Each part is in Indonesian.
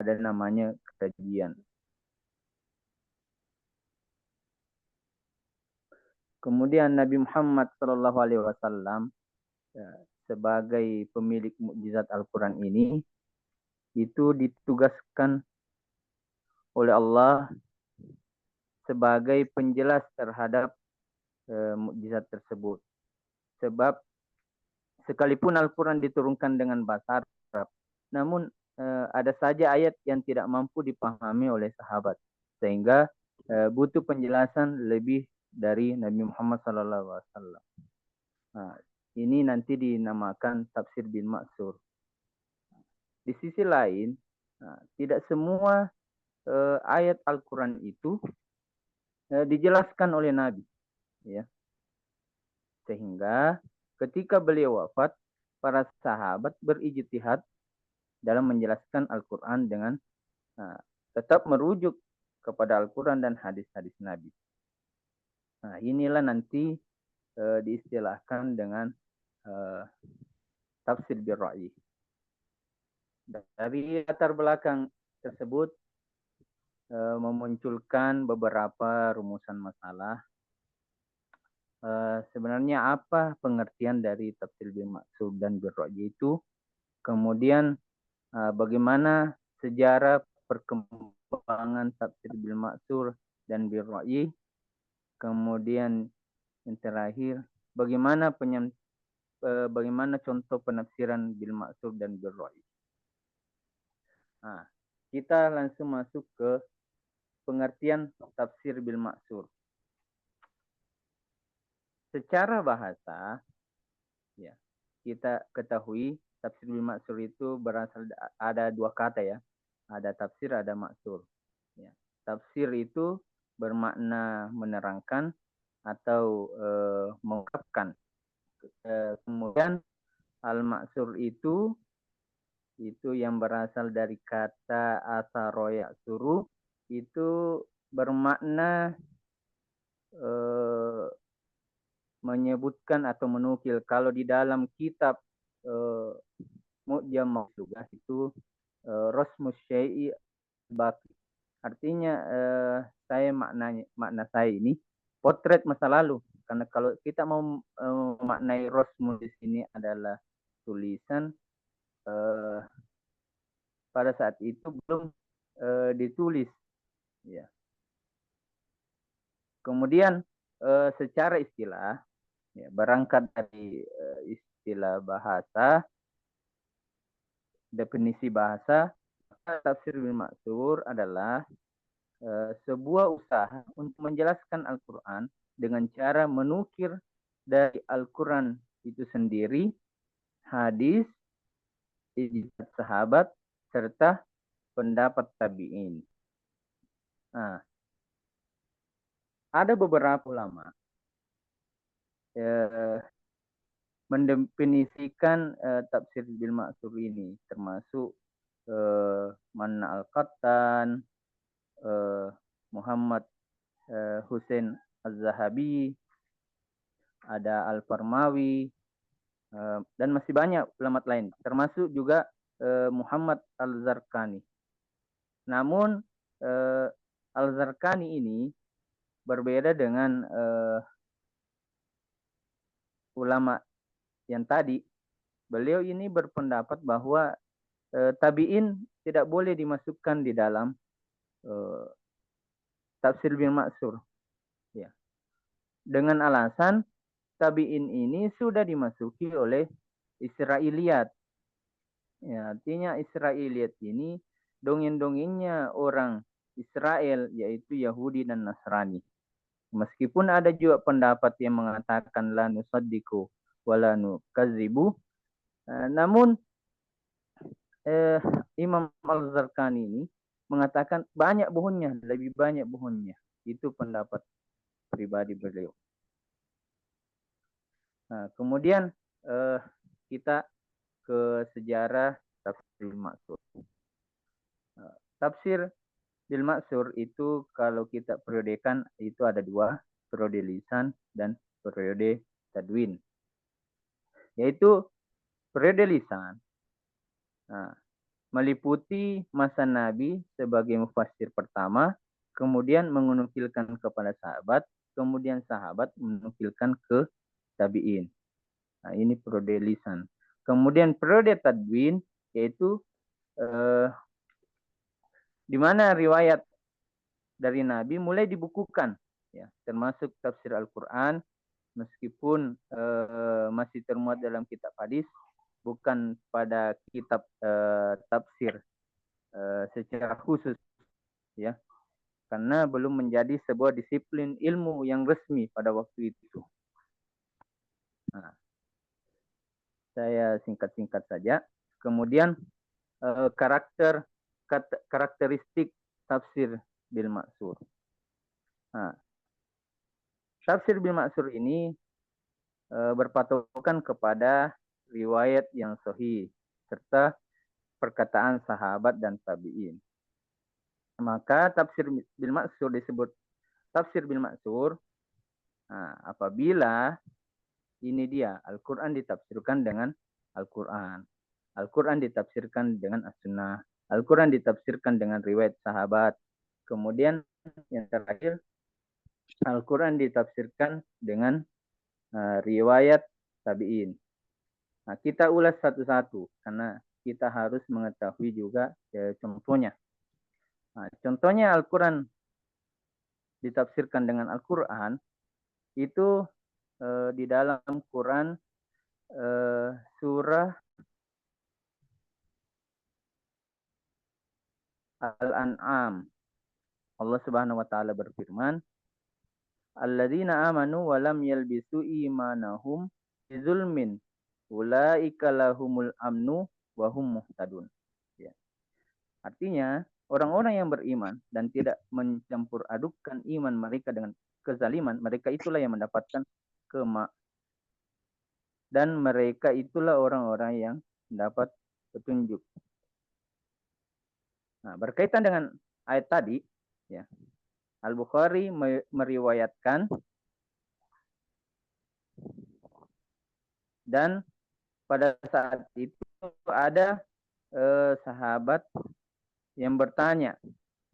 ada namanya kajian. Kemudian Nabi Muhammad SAW sebagai pemilik mukjizat Al-Quran ini itu ditugaskan oleh Allah sebagai penjelas terhadap mukjizat tersebut. Sebab sekalipun Al-Quran diturunkan dengan bahasa Arab, namun ada saja ayat yang tidak mampu dipahami oleh sahabat, sehingga butuh penjelasan lebih dari Nabi Muhammad SAW. Nah, ini nanti dinamakan tafsir bil ma'sur. Di sisi lain, tidak semua ayat Al-Quran itu dijelaskan oleh Nabi, ya. Sehingga ketika beliau wafat, para sahabat berijtihad dalam menjelaskan Al-Quran dengan tetap merujuk kepada Al-Quran dan hadis-hadis Nabi. Nah, inilah nanti diistilahkan dengan tafsir bil ra'yi. Dari latar belakang tersebut memunculkan beberapa rumusan masalah. Sebenarnya apa pengertian dari tafsir bil ma'sur dan bil ra'yi itu? Kemudian bagaimana sejarah perkembangan tafsir bil ma'sur dan bil ra'yi? Kemudian yang terakhir, bagaimana contoh penafsiran bil ma'sur dan bil ra'yi? Nah, kita langsung masuk ke pengertian tafsir bil ma'sur. Secara bahasa, ya, kita ketahui tafsir bil ma'sur itu berasal ada dua kata, ya. Ada tafsir, ada ma'sur. Ya. Tafsir itu bermakna menerangkan atau mengungkapkan. Kemudian al-ma'sur itu yang berasal dari kata asaroya suruh, itu bermakna menyebutkan atau menukil. Kalau di dalam kitab Mu'jam Maksubah itu Rosmus Syai'i Baki. Artinya makna saya ini potret masa lalu. Karena kalau kita mau memaknai Rosmus di sini adalah tulisan, pada saat itu belum ditulis, ya. Kemudian secara istilah, ya, berangkat dari istilah bahasa, definisi bahasa, tafsir bil ma'sur adalah sebuah usaha untuk menjelaskan Al-Quran dengan cara menukir dari Al-Quran itu sendiri, hadis, ijtihad sahabat, serta pendapat tabi'in. Nah, ada beberapa ulama mendefinisikan tafsir bil ma'sur ini, termasuk Manna Al-Qattan, Muhammad Hussein Az-Zahabi, ada Al-Farmawi, dan masih banyak ulama lain, termasuk juga Muhammad Al-Zarqani. Namun Al-Zarqani ini berbeda dengan ulama yang tadi. Beliau ini berpendapat bahwa tabi'in tidak boleh dimasukkan di dalam tafsir bil ma'sur, ya. Dengan alasan tabi'in ini sudah dimasuki oleh Israiliyat. Ya, artinya Israiliyat ini dongeng-dongengnya orang Israel, yaitu Yahudi dan Nasrani. Meskipun ada juga pendapat yang mengatakan la nusaddiqu wa la nukadzibu, namun Imam Al-Zarqani ini mengatakan banyak bohongnya, lebih banyak bohongnya. Itu pendapat pribadi beliau. Nah, kemudian kita ke sejarah tafsir bil ma'sur. Tafsir bil ma'sur itu kalau kita periodekan itu ada dua, periode lisan dan periode tadwin. Yaitu periode lisan. Nah, meliputi masa Nabi sebagai mufassir pertama, kemudian menukilkan kepada sahabat, kemudian sahabat menukilkan ke tabi'in. Nah, ini periode lisan. Kemudian periode tadwin, yaitu di mana riwayat dari Nabi mulai dibukukan, ya, termasuk tafsir Al-Quran, meskipun masih termuat dalam kitab hadis, bukan pada kitab tafsir secara khusus, ya, karena belum menjadi sebuah disiplin ilmu yang resmi pada waktu itu. Nah, saya singkat-singkat saja. Kemudian karakteristik tafsir bil maksur. Nah, tafsir bil maksur ini berpatokan kepada riwayat yang sahih serta perkataan sahabat dan tabi'in. Maka tafsir bil maksur disebut tafsir bil maksur apabila ini dia Al-Quran ditafsirkan dengan Al-Quran, Al-Quran ditafsirkan dengan As-Sunnah, Al-Quran ditafsirkan dengan riwayat sahabat, kemudian yang terakhir Al-Quran ditafsirkan dengan riwayat tabi'in. Nah, kita ulas satu-satu karena kita harus mengetahui juga contohnya. Nah, contohnya Al-Quran ditafsirkan dengan Al-Quran itu di dalam Quran surah Al-An'am. Allah Subhanahu wa taala berfirman, "Alladzina amanu wa lam yalbisu imanahum bizulmin ulaika lahumul amnu wa hum muhtadun." Ya. Artinya, orang-orang yang beriman dan tidak mencampur adukkan iman mereka dengan kezaliman, mereka itulah yang mendapatkan dan mereka itulah orang-orang yang mendapat petunjuk. Nah, berkaitan dengan ayat tadi, ya, Al-Bukhari meriwayatkan dan pada saat itu ada sahabat yang bertanya,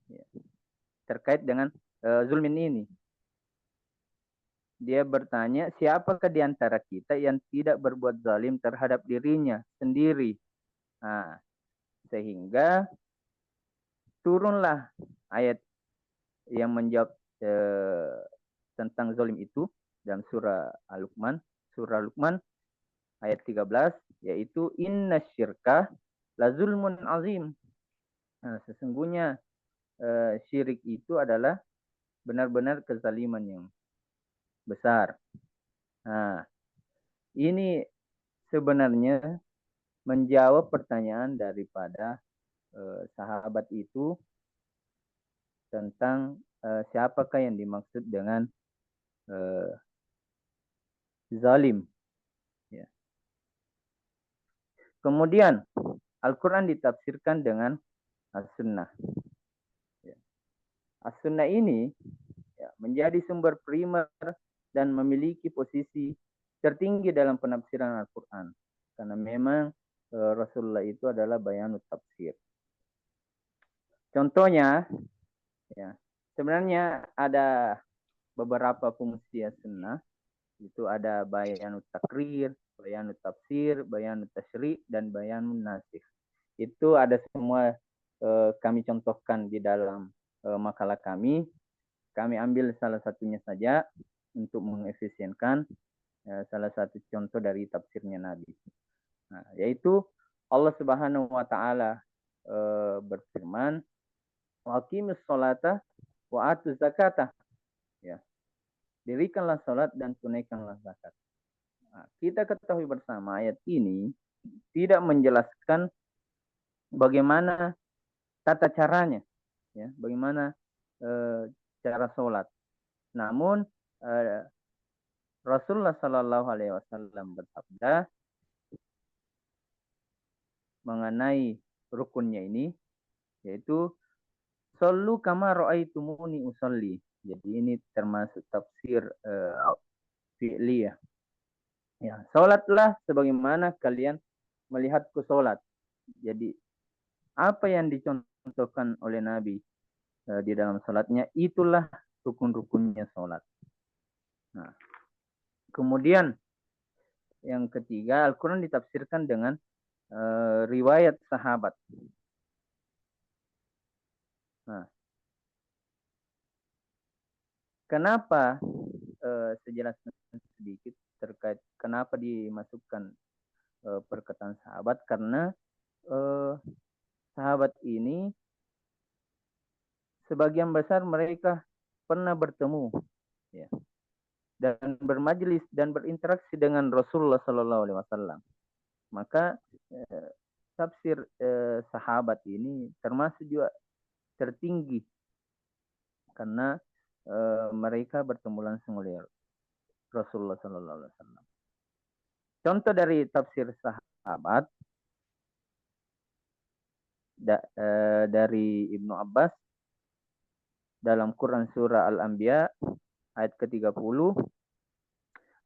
ya, terkait dengan zulmin ini. Dia bertanya, siapakah di antara kita yang tidak berbuat zalim terhadap dirinya sendiri? Nah, sehingga turunlah ayat yang menjawab tentang zalim itu dalam surah Al-Luqman ayat 13, yaitu inna syirka la zulmun azim. Nah, sesungguhnya syirik itu adalah benar-benar kezaliman yang besar. Nah, ini sebenarnya menjawab pertanyaan daripada sahabat itu tentang siapakah yang dimaksud dengan zalim. Ya. Kemudian Al-Quran ditafsirkan dengan As-Sunnah. Ya. As-Sunnah ini menjadi sumber primer dan memiliki posisi tertinggi dalam penafsiran Al-Quran. Karena memang Rasulullah itu adalah bayanut tafsir. Contohnya, ya, sebenarnya ada beberapa fungsi As-Sunnah. Itu ada bayanut takrir, bayanut tafsir, bayanut tasyri', dan bayanut nasikh. Itu ada semua kami contohkan di dalam makalah kami. Kami ambil salah satunya saja untuk mengefisienkan salah satu contoh dari tafsirnya Nabi. Nah, yaitu Allah Subhanahu wa taala berfirman, "Wa aqimus sholata wa atuz zakata." Ya. Dirikanlah salat dan tunaikanlah zakat. Nah, kita ketahui bersama ayat ini tidak menjelaskan bagaimana tata caranya, ya, bagaimana cara sholat. Namun Rasulullah Shallallahu Alaihi Wasallam bersabda mengenai rukunnya ini, yaitu "Shollu kama ra'aitumuni usolli." Jadi ini termasuk tafsir fi'li, ya. Ya, sholatlah sebagaimana kalian melihatku sholat. Jadi Apa yang dicontohkan oleh Nabi di dalam salatnya, itulah rukun-rukunnya salat. Nah, kemudian yang ketiga, Al-Quran ditafsirkan dengan riwayat sahabat. Nah, kenapa sejelasnya sedikit terkait kenapa dimasukkan perkataan sahabat? Karena sahabat ini sebagian besar mereka pernah bertemu, ya, dan bermajlis dan berinteraksi dengan Rasulullah Sallallahu Alaihi Wasallam. Maka tafsir sahabat ini termasuk juga tertinggi karena mereka bertemu langsung oleh Rasulullah Sallallahu Alaihi Wasallam. Contoh dari tafsir sahabat dari Ibnu Abbas dalam Quran surah Al-Anbiya ayat ke-30.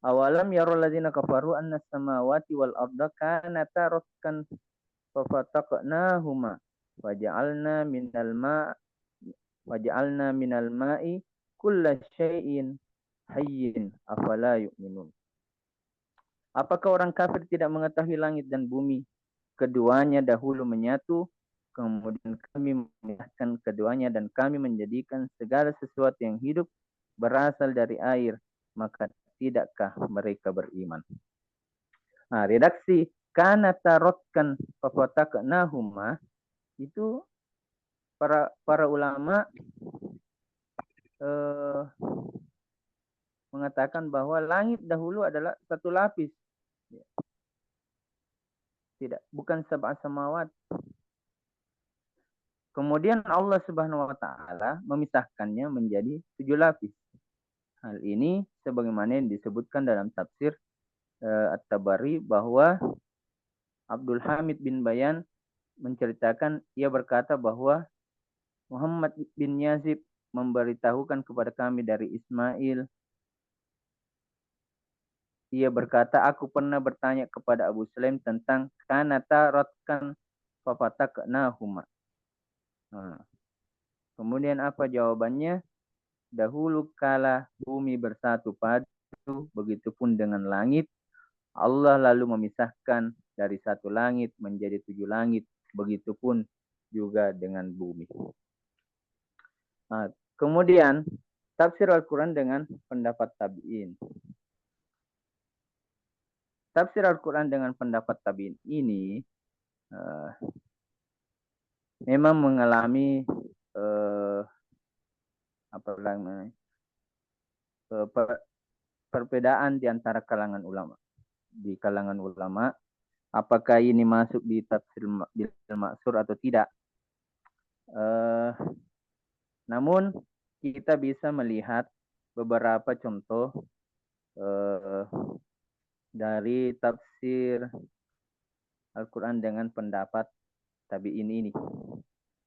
Awalam yarul ladzina kafaru anna samawati wal arda kanata ratkan fafataqnahuma waja'alna minal ma'i kulla syai'in hayyin afala yu'minun. Apakah orang kafir tidak mengetahui langit dan bumi? Keduanya dahulu menyatu, kemudian kami memisahkan keduanya dan kami menjadikan segala sesuatu yang hidup berasal dari air. Maka tidakkah mereka beriman? Nah, redaksi kana tarotkan fafataknahuma itu para ulama mengatakan bahwa langit dahulu adalah satu lapis. Bukan sab'a samawat. Kemudian Allah Subhanahu wa taala memisahkannya menjadi 7 lapis. Hal ini sebagaimana yang disebutkan dalam tafsir At-Tabari bahwa Abdul Hamid bin Bayan menceritakan, ia berkata bahwa Muhammad bin Yazid memberitahukan kepada kami dari Ismail. Ia berkata, aku pernah bertanya kepada Abu Sulaim tentang kanata rotkan fafataknahuma. Nah, kemudian apa jawabannya? Dahulu kala bumi bersatu padu, begitupun dengan langit. Allah lalu memisahkan dari satu langit menjadi 7 langit. Begitupun juga dengan bumi. Nah, kemudian tafsir Al-Quran dengan pendapat tabi'in. Tafsir Al-Quran dengan pendapat tabi'in ini memang mengalami perbedaan di antara kalangan ulama. Di kalangan ulama, apakah ini masuk di tafsir bil maksur atau tidak? Namun kita bisa melihat beberapa contoh dari tafsir Al-Quran dengan pendapat tabi'in ini.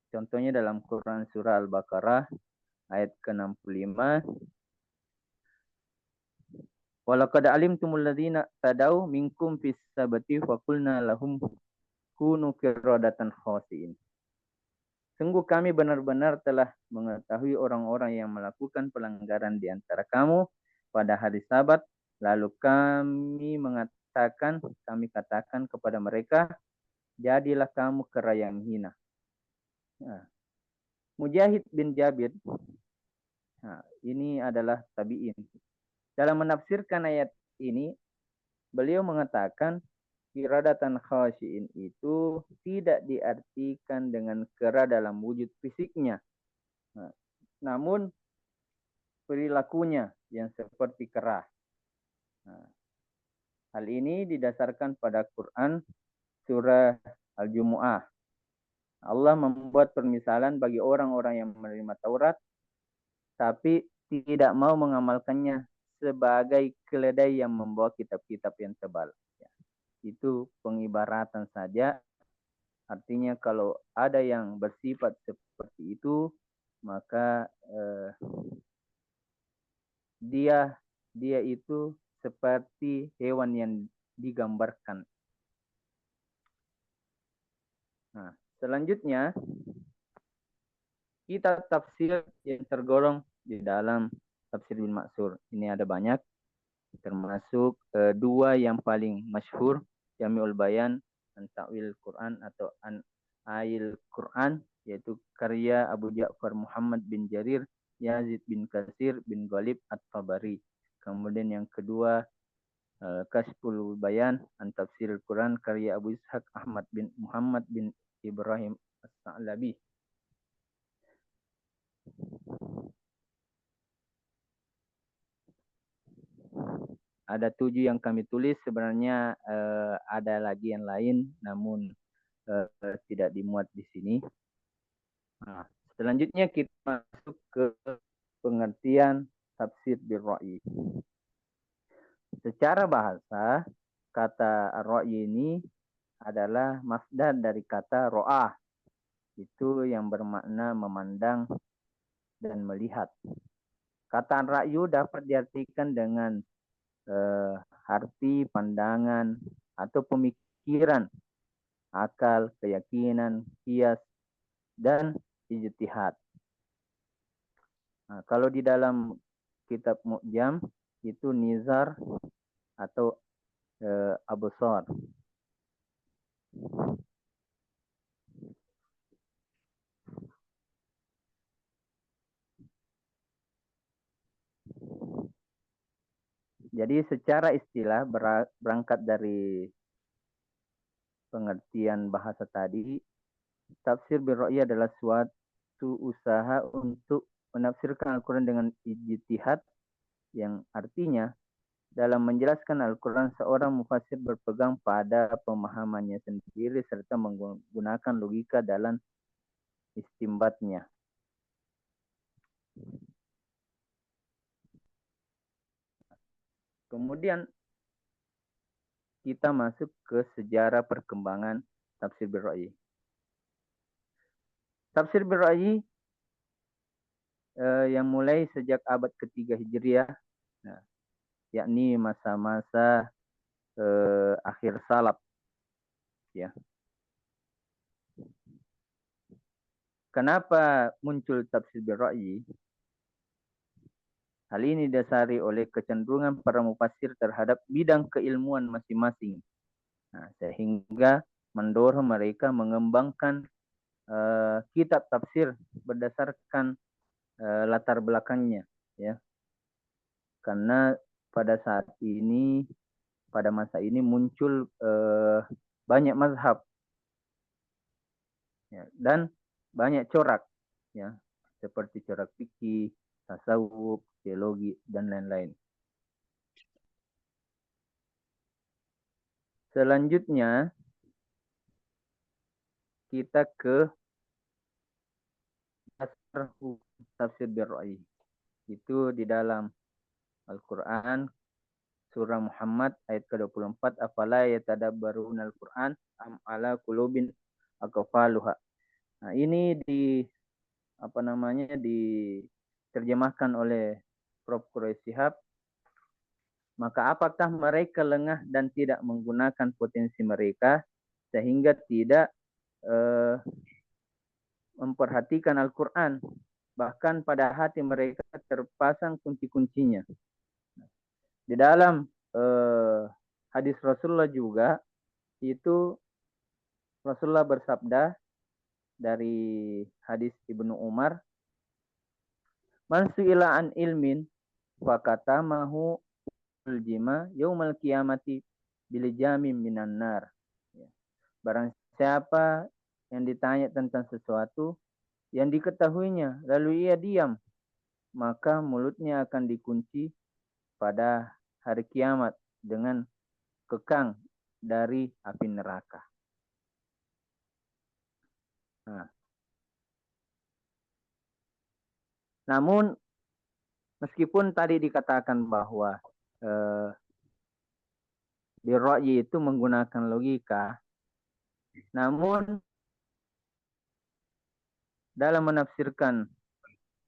Contohnya dalam Quran surah Al-Baqarah ayat ke-65. Walaqad alimtumul ladzina tadaw minkum fis sabati fa qulna lahum kunu qiradatan khasiin. Sungguh kami benar-benar telah mengetahui orang-orang yang melakukan pelanggaran di antara kamu pada hari Sabat, lalu kami katakan kepada mereka, jadilah kamu kera yang hina. Nah, Mujahid bin Jabir, nah, ini adalah tabi'in. Dalam menafsirkan ayat ini, beliau mengatakan qiradatan khasyiin itu tidak diartikan dengan kera dalam wujud fisiknya. Nah, namun perilakunya yang seperti kera. Nah, hal ini didasarkan pada Quran surah Al-Jumu'ah. Allah membuat permisalan bagi orang-orang yang menerima Taurat tapi tidak mau mengamalkannya sebagai keledai yang membawa kitab-kitab yang tebal. Ya. Itu pengibaratan saja. Artinya kalau ada yang bersifat seperti itu, maka dia itu seperti hewan yang digambarkan. Nah, Selanjutnya, kitab tafsir yang tergolong di dalam tafsir bil maksur. Ini ada banyak, termasuk dua yang paling masyhur, Jami'ul Bayan an Ta'wil Quran atau an Ail Quran, yaitu karya Abu Ja'far Muhammad bin Jarir Yazid bin Katsir bin Ghalib At-Tabari. Kemudian yang kedua, Kashful Bayan an Tafsir Quran karya Abu Ishaq Ahmad bin Muhammad bin Ibrahim As-Sa'labi. Ada 7 yang kami tulis, sebenarnya ada lagi yang lain, namun tidak dimuat di sini. Nah, selanjutnya kita masuk ke pengertian tafsir bil ra'yi. Secara bahasa, kata ar-ra'yi ini adalah masdar dari kata ro'ah. Itu yang bermakna memandang dan melihat. Kata ra'yu dapat diartikan dengan arti pandangan atau pemikiran, akal, keyakinan, kias, dan ijtihad. Nah, kalau di dalam kitab Mu'jam itu nizar atau absar. Jadi secara istilah berangkat dari pengertian bahasa tadi, tafsir bil ra'yi adalah suatu usaha untuk menafsirkan Al-Quran dengan ijtihad, yang artinya dalam menjelaskan Al-Quran seorang mufassir berpegang pada pemahamannya sendiri serta menggunakan logika dalam istimbatnya. Kemudian kita masuk ke sejarah perkembangan tafsir bil ra'yi. Tafsir bil ra'yi yang mulai sejak abad ketiga Hijriah, nah, yakni masa-masa akhir salaf, ya. Kenapa muncul tafsir bil ra'yi? Hal ini didasari oleh kecenderungan para mufassir terhadap bidang keilmuan masing-masing. Nah, sehingga mendorong mereka mengembangkan kitab tafsir berdasarkan latar belakangnya, ya. Karena pada masa ini muncul banyak mazhab, ya, dan banyak corak, ya, seperti corak fikih, tasawuf, teologi, dan lain-lain. Selanjutnya kita ke dasar tafsir bil ra'yi. Itu di dalam Al-Quran, surah Muhammad ayat ke-24, afala yatadabbaruna al-Quran am ala qulubin aqfaluha. Nah, ini diterjemahkan oleh Prof. Quraish Shihab. Maka apakah mereka lengah dan tidak menggunakan potensi mereka sehingga tidak memperhatikan Al-Quran, bahkan pada hati mereka terpasang kunci-kuncinya. Di dalam hadis Rasulullah juga, itu Rasulullah bersabda dari hadis Ibnu Umar, man su'ila an ilmin fakatamahu uljima yaumal qiyamati bil jamin minan nar. Barang siapa yang ditanya tentang sesuatu yang diketahuinya lalu ia diam, maka mulutnya akan dikunci pada hari kiamat dengan kekang dari api neraka. Nah, namun meskipun tadi dikatakan bahwa di ra'yi itu menggunakan logika, namun dalam menafsirkan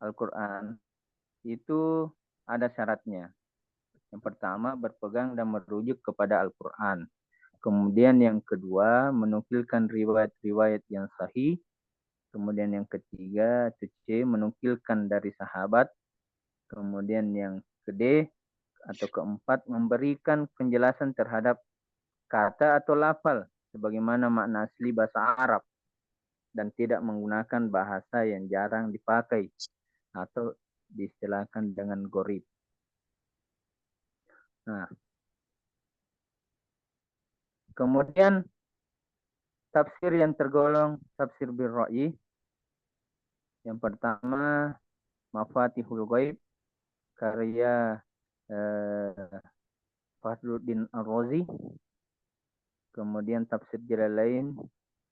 Al-Quran itu ada syaratnya. Yang pertama, berpegang dan merujuk kepada Al-Quran. Kemudian yang kedua, menukilkan riwayat-riwayat yang sahih. Kemudian yang ketiga, C, menukilkan dari sahabat. Kemudian yang keempat, memberikan penjelasan terhadap kata atau lafal sebagaimana makna asli bahasa Arab dan tidak menggunakan bahasa yang jarang dipakai atau diistilahkan dengan gharib. Nah, kemudian tafsir yang tergolong tafsir bil ra'yi. Yang pertama, Mafatihul Ghaib karya Fahruddin Ar-Razi. Kemudian tafsir Jalalain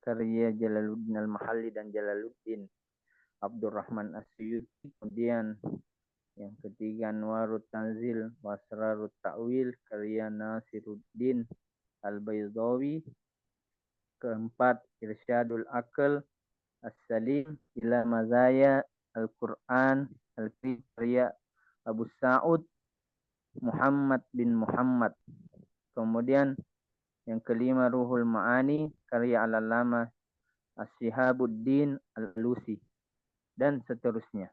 karya Jalaluddin Al-Mahalli dan Jalaluddin Abdurrahman As-Suyuti. Kemudian yang ketiga, Anwarut Tanzil Wasrarut Ta'wil karya Nasiruddin Al-Baydawi. Keempat, Irsyadul Aql As-Salim ila Mazaya Al-Quran Al-Karim karya Abu Sa'ud Muhammad bin Muhammad. Kemudian yang kelima, Ruhul Ma'ani karya Al-Allamah As-Shihabuddin Al-Lusi, dan seterusnya.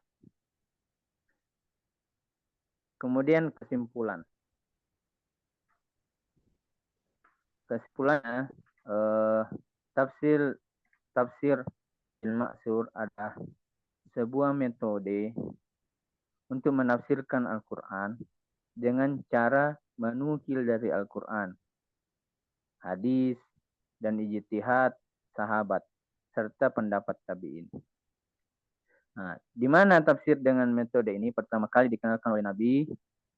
Kemudian kesimpulan. Kesimpulannya, tafsir Al-Ma'sur adalah sebuah metode untuk menafsirkan Al-Quran dengan cara menukil dari Al-Quran, hadis, dan ijtihad sahabat, serta pendapat tabi'in. Nah, di mana tafsir dengan metode ini pertama kali dikenalkan oleh Nabi,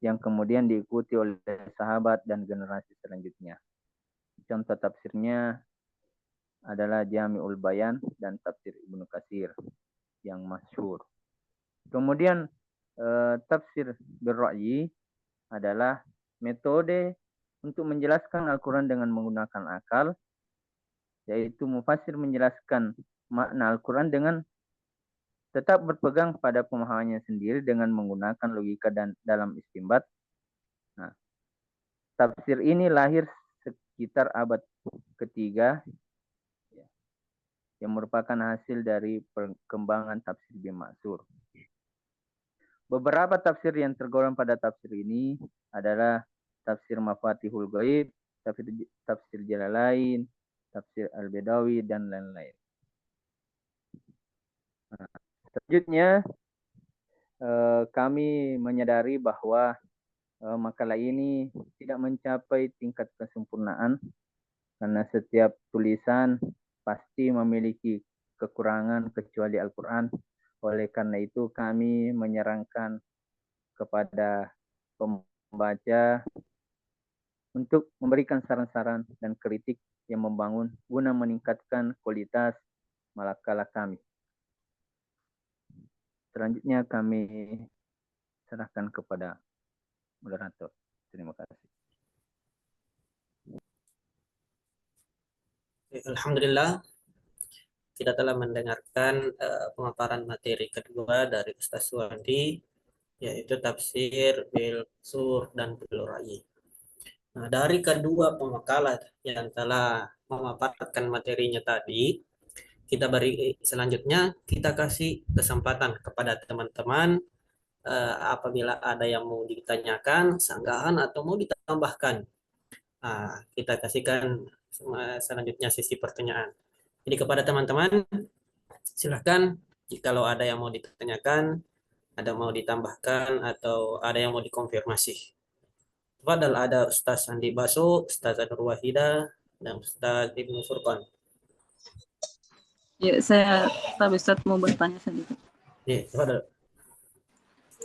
yang kemudian diikuti oleh sahabat dan generasi selanjutnya. Contoh tafsirnya adalah Jami'ul Bayan dan tafsir Ibnu Katsir yang masyhur. Kemudian tafsir bil ra'yi adalah metode untuk menjelaskan Al-Quran dengan menggunakan akal, yaitu mufassir menjelaskan makna Al-Quran dengan tetap berpegang pada pemahamannya sendiri dengan menggunakan logika dan dalam istinbat. Nah, tafsir ini lahir sekitar abad ketiga, yang merupakan hasil dari perkembangan tafsir bil ma'sur. Beberapa tafsir yang tergolong pada tafsir ini adalah tafsir Mafatihul Ghaib, tafsir Jalalain, tafsir Al-Badawi, dan lain-lain. Nah, selanjutnya, kami menyadari bahwa makalah ini tidak mencapai tingkat kesempurnaan karena setiap tulisan pasti memiliki kekurangan kecuali Al-Quran. Oleh karena itu kami menyarankan kepada pembaca untuk memberikan saran-saran dan kritik yang membangun guna meningkatkan kualitas makalah kami. Selanjutnya kami serahkan kepada moderator. Terima kasih. Alhamdulillah, kita telah mendengarkan pemaparan materi kedua dari Ustaz Suwandi, yaitu tafsir bil sur dan bil ra'yi. Nah, dari kedua pemakalah yang telah memaparkan materinya tadi, kita beri selanjutnya kita kasih kesempatan kepada teman-teman apabila ada yang mau ditanyakan, sanggahan atau mau ditambahkan. Nah, kita kasihkan selanjutnya sesi pertanyaan. Jadi kepada teman-teman, silahkan jikalau ada yang mau ditanyakan, ada mau ditambahkan, atau ada yang mau dikonfirmasi. Padahal ada Ustaz Andi Baso, Ustaz Anur Wahida, dan Ustaz Ibnu Furqan. Ya, saya Pak Ustaz mau bertanya sedikit. Ya, padahal.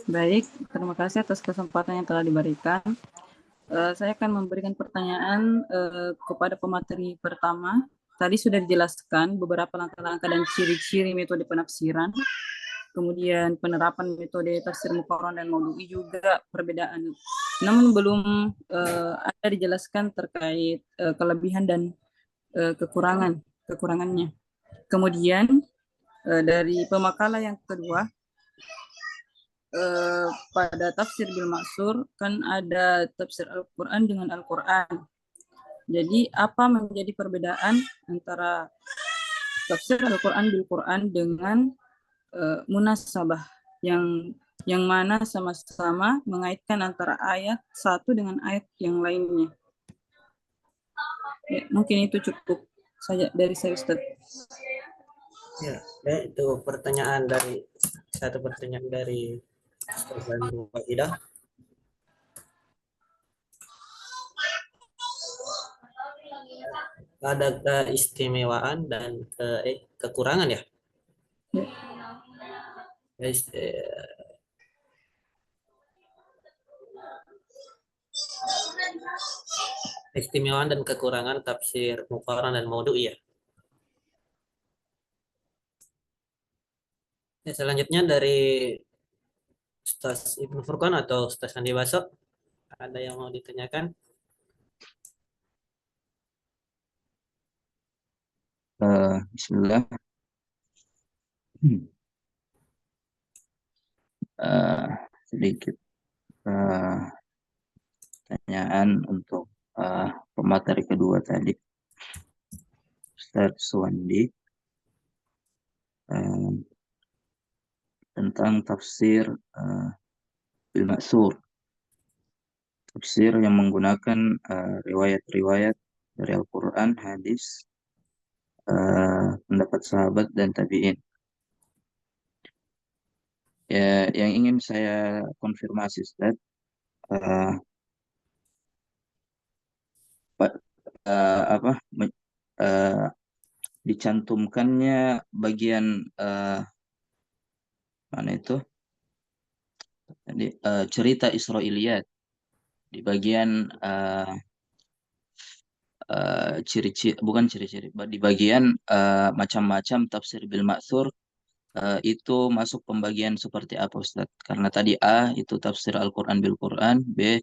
Baik, terima kasih atas kesempatan yang telah diberikan. Saya akan memberikan pertanyaan kepada pemateri pertama. Tadi sudah dijelaskan beberapa langkah-langkah dan ciri-ciri metode penafsiran. Kemudian penerapan metode tafsir muqarrar dan maudhu'i juga perbedaan. Namun belum ada dijelaskan terkait kelebihan dan kekurangannya. Kemudian dari pemakalah yang kedua, pada tafsir bil ma'sur kan ada tafsir Al-Quran dengan Al-Quran. Jadi apa menjadi perbedaan antara tafsir Al-Quran bil Quran dengan munasabah yang mana sama-sama mengaitkan antara ayat satu dengan ayat yang lainnya. Ya, mungkin itu cukup saja dari saya, Ustaz. Ya, itu satu pertanyaan dari Ustaz Bandung Waidah. Ada keistimewaan dan kekurangan ya. Keistimewaan dan kekurangan tafsir muqaran dan maudu'i ya. Selanjutnya dari Ustaz Ibnu Furqan atau Ustaz Andi Baso, ada yang mau ditanyakan? Bismillah. Sedikit pertanyaan untuk pemateri kedua tadi, Ustaz Suwandi, tentang tafsir bil ma'thur, tafsir yang menggunakan riwayat-riwayat dari Al-Quran, hadis, pendapat sahabat dan tabi'in. Ya, yang ingin saya konfirmasi, Ustaz, dicantumkannya bagian mana itu tadi, cerita Israiliyat di bagian ciri-ciri, bukan ciri-ciri, di bagian macam-macam tafsir bil ma'thur, itu masuk pembagian seperti apa, Ustaz? Karena tadi A itu tafsir Al-Quran bil Quran, B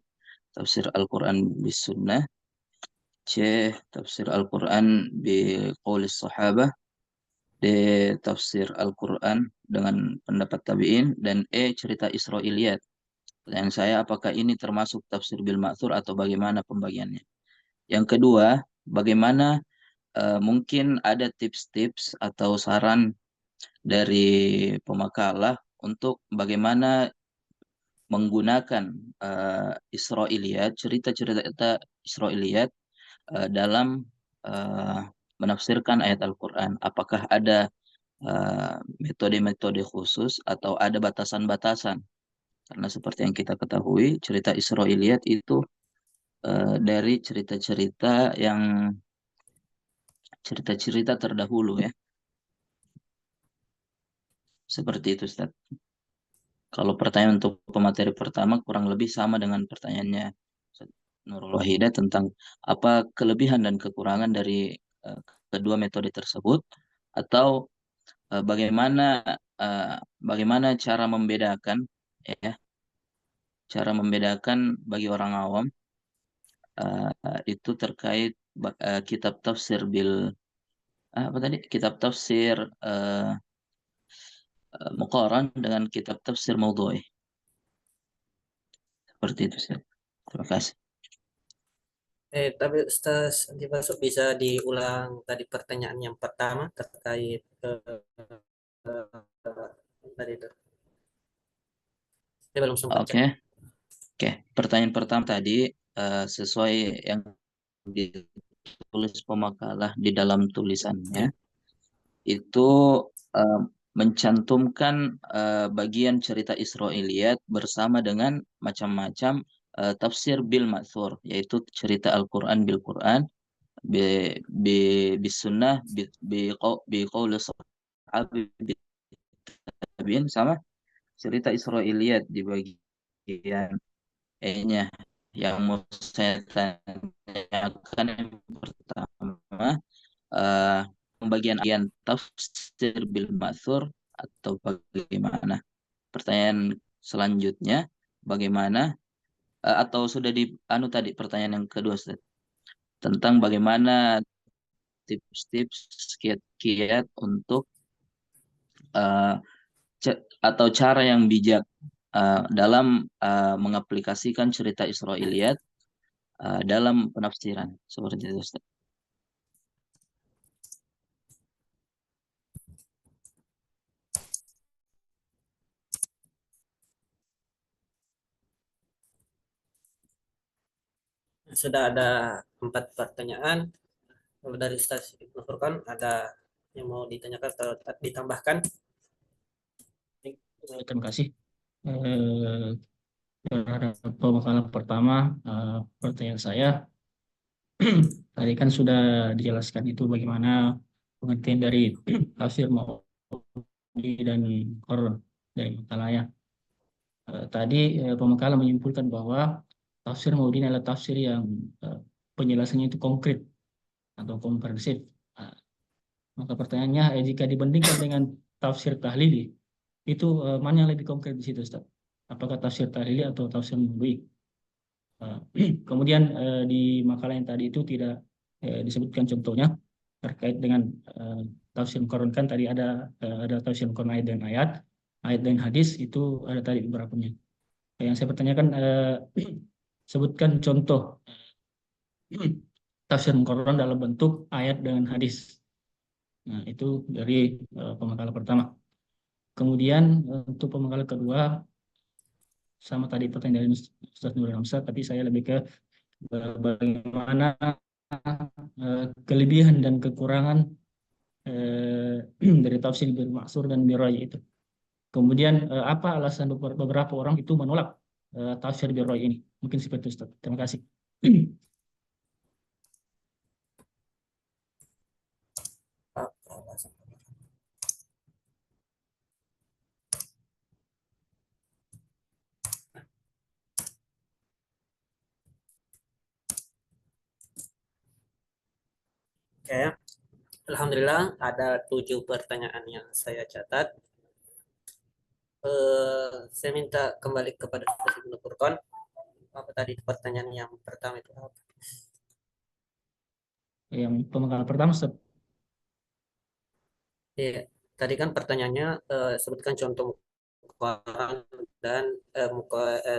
tafsir Al-Quran bis sunnah, C tafsir Al-Quran bi qaulis sahabah, D tafsir Al-Quran dengan pendapat tabi'in, dan E cerita Israiliyat. Pertanyaan saya, apakah ini termasuk tafsir bil ma'thur atau bagaimana pembagiannya? Yang kedua, bagaimana mungkin ada tips-tips atau saran dari pemakalah untuk bagaimana menggunakan Israiliyat, cerita-cerita Israiliyat dalam menafsirkan ayat Al-Quran. Apakah ada metode-metode khusus atau ada batasan-batasan? Karena seperti yang kita ketahui, cerita Israiliyat itu dari cerita-cerita terdahulu ya. Seperti itu, Ustaz. Kalau pertanyaan untuk pemateri pertama kurang lebih sama dengan pertanyaannya Nurul Wahidah tentang apa kelebihan dan kekurangan dari kedua metode tersebut, atau bagaimana cara membedakan ya, cara membedakan bagi orang awam itu terkait kitab tafsir kitab tafsir muqaran dengan kitab tafsir maudhu'i. Seperti itu, Ustaz. Terima kasih. Tapi Ustaz Andi Baso, bisa diulang tadi pertanyaan yang pertama terkait tadi itu. Saya belum sempat cek. Oke. Pertanyaan pertama tadi sesuai yang ditulis pemakalah di dalam tulisannya, itu mencantumkan bagian cerita Israiliyat bersama dengan macam-macam tafsir bil ma'thur, yaitu cerita Al-Quran bil Quran, bis sunnah, bi qauli sahabi, tabi'in, sama cerita Israiliyat di bagian E-nya. Yang mau saya tanyakan yang pertama, pembagian tafsir bil ma'thur atau bagaimana? Pertanyaan selanjutnya, bagaimana atau sudah tadi pertanyaan yang kedua, Ustaz, tentang bagaimana tips-tips kiat-kiat untuk atau cara yang bijak dalam mengaplikasikan cerita Israiliyat dalam penafsiran seperti itu Ustaz. Sudah ada 4 pertanyaan. Kalau dari Ustaz Ibnu Furqan ada yang mau ditanyakan atau ditambahkan? Terima kasih. Terhadap pemakalan pertama, pertanyaan saya tadi kan sudah dijelaskan itu bagaimana pengertian dari tafsir Maudi dan Qur'an dari makalahnya. Tadi pemakalan menyimpulkan bahwa tafsir Maudi adalah tafsir yang penjelasannya itu konkret atau komprehensif. Maka pertanyaannya, jika dibandingkan dengan tafsir Tahlili, itu mana yang lebih konkret di situ, Ustaz? Apakah tafsir Tahlili atau tafsir Maudi? Kemudian di makalah yang tadi itu tidak disebutkan contohnya terkait dengan tafsir Quran, kan tadi ada tafsir Quran ayat dan ayat dan hadis itu ada tadi beberapanya. Yang saya pertanyakan, sebutkan contoh tafsir Quran dalam bentuk ayat dengan hadis. Nah, itu dari pemakalah pertama. Kemudian untuk pemakalah kedua, sama tadi pertanyaan dari Ustaz Nurul Hamzah, tapi saya lebih ke bagaimana kelebihan dan kekurangan dari tafsir bil ma'sur dan bil ra'yi itu. Kemudian apa alasan beberapa orang itu menolak tafsir bil ra'yi ini? Mungkin seperti itu, Ustaz. Terima kasih. Oke, alhamdulillah ada 7 pertanyaan yang saya catat. Saya minta kembali kepada Ustaz Ibnu Furqan. Apa tadi pertanyaan yang pertama itu apa? Yang pemakalah pertama, Ustaz. Iya, tadi kan pertanyaannya sebutkan contoh Muqaran dan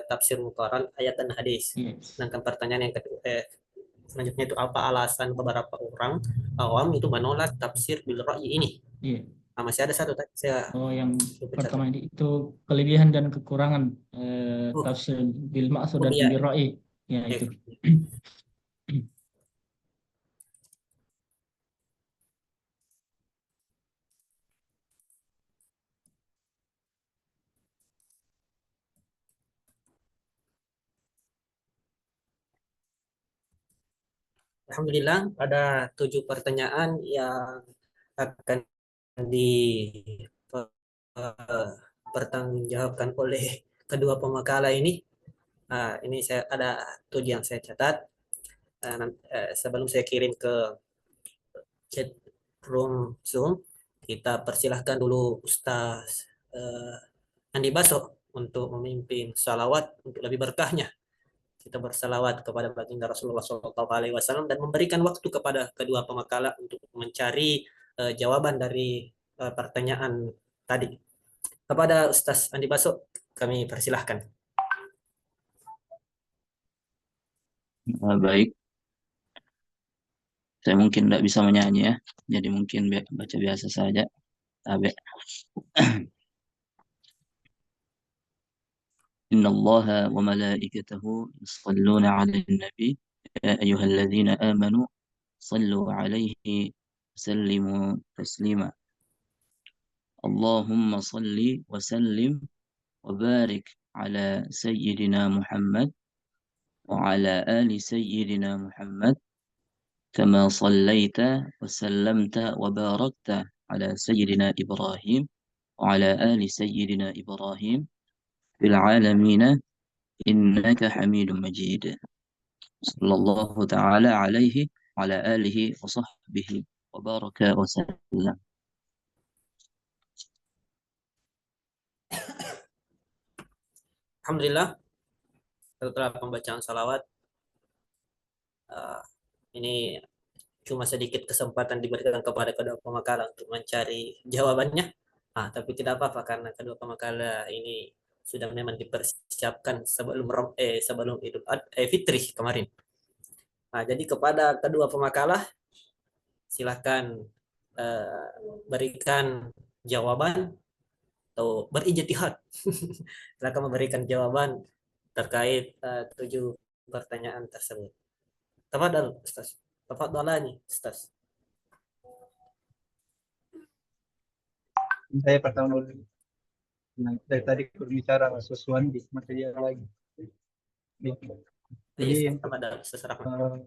tafsir Muqaran ayat dan hadis. Yes. Sedangkan pertanyaan yang kedua, selanjutnya itu apa alasan beberapa orang awam itu menolak tafsir bil ra'yi ini? Iya. Nah, masih ada satu tadi saya yang lupa pertama catat. ini itu kelebihan dan kekurangan tafsir bil ma'sur dan iya. bil ra'yi. Ya, itu. Alhamdulillah ada 7 pertanyaan yang akan dipertanggungjawabkan oleh kedua pemakalah ini. Ini saya ada 7 yang saya catat. Sebelum saya kirim ke chat room Zoom, kita persilahkan dulu Ustaz Andi Baso untuk memimpin salawat untuk lebih berkahnya. Kita bersalawat kepada baginda Rasulullah SAW dan memberikan waktu kepada kedua pemakalah untuk mencari jawaban dari pertanyaan tadi. Kepada Ustaz Andi Baso, kami persilahkan. Baik, saya mungkin tidak bisa menyanyi ya, jadi mungkin baca biasa saja. Tabe. إن الله وملائكته يصلون على النبي يا أيها الذين آمنوا صلوا عليه وسلموا تسليما اللهم صل وسلم وبارك على سيدنا محمد وعلى آل سيدنا محمد كما صليت وسلمت وباركت على سيدنا إبراهيم وعلى آل سيدنا إبراهيم في العالمين إنك حميد مجيد صلى الله تعالى عليه وعلى آله وصحبه وبارك وسلم. Alhamdulillah, setelah pembacaan salawat, ini cuma sedikit kesempatan diberikan kepada kedua pemakalah untuk mencari jawabannya. Tapi tidak apa-apa karena kedua pemakalah ini sudah memang dipersiapkan sebelum Idul Fitri kemarin. Nah, jadi kepada kedua pemakalah silahkan berikan jawaban atau berijtihad. Silakan memberikan jawaban terkait 7 pertanyaan tersebut. Tafadhal, Ustaz. Tafadhalani, Ustaz. Saya pertama dulu. Nah, dari tadi berbicara sesuatu di materi lagi. Jadi yang Tafadhal, Ustaz Rahmat.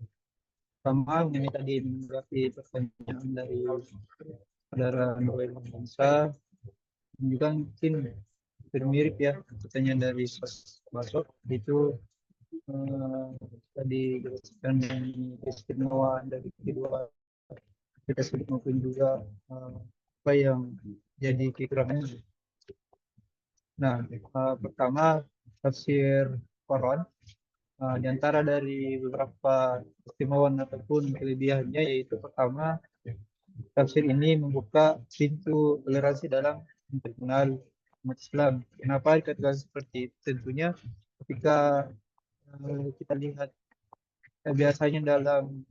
pertama ini tadi menanggapi pertanyaan dari saudara Noel Bangsa, juga mungkin mirip ya pertanyaan dari Mas Basok itu tadi jelaskan keistimewaan dari kedua kita sudah maupun juga apa yang jadi kekurangannya. Nah, pertama tafsir Quran di antara dari beberapa keistimewaan ataupun kelebihannya yaitu pertama tafsir ini membuka pintu toleransi dalam internal umat Islam. Kenapa dikatakan seperti itu? Tentunya ketika kita lihat biasanya dalam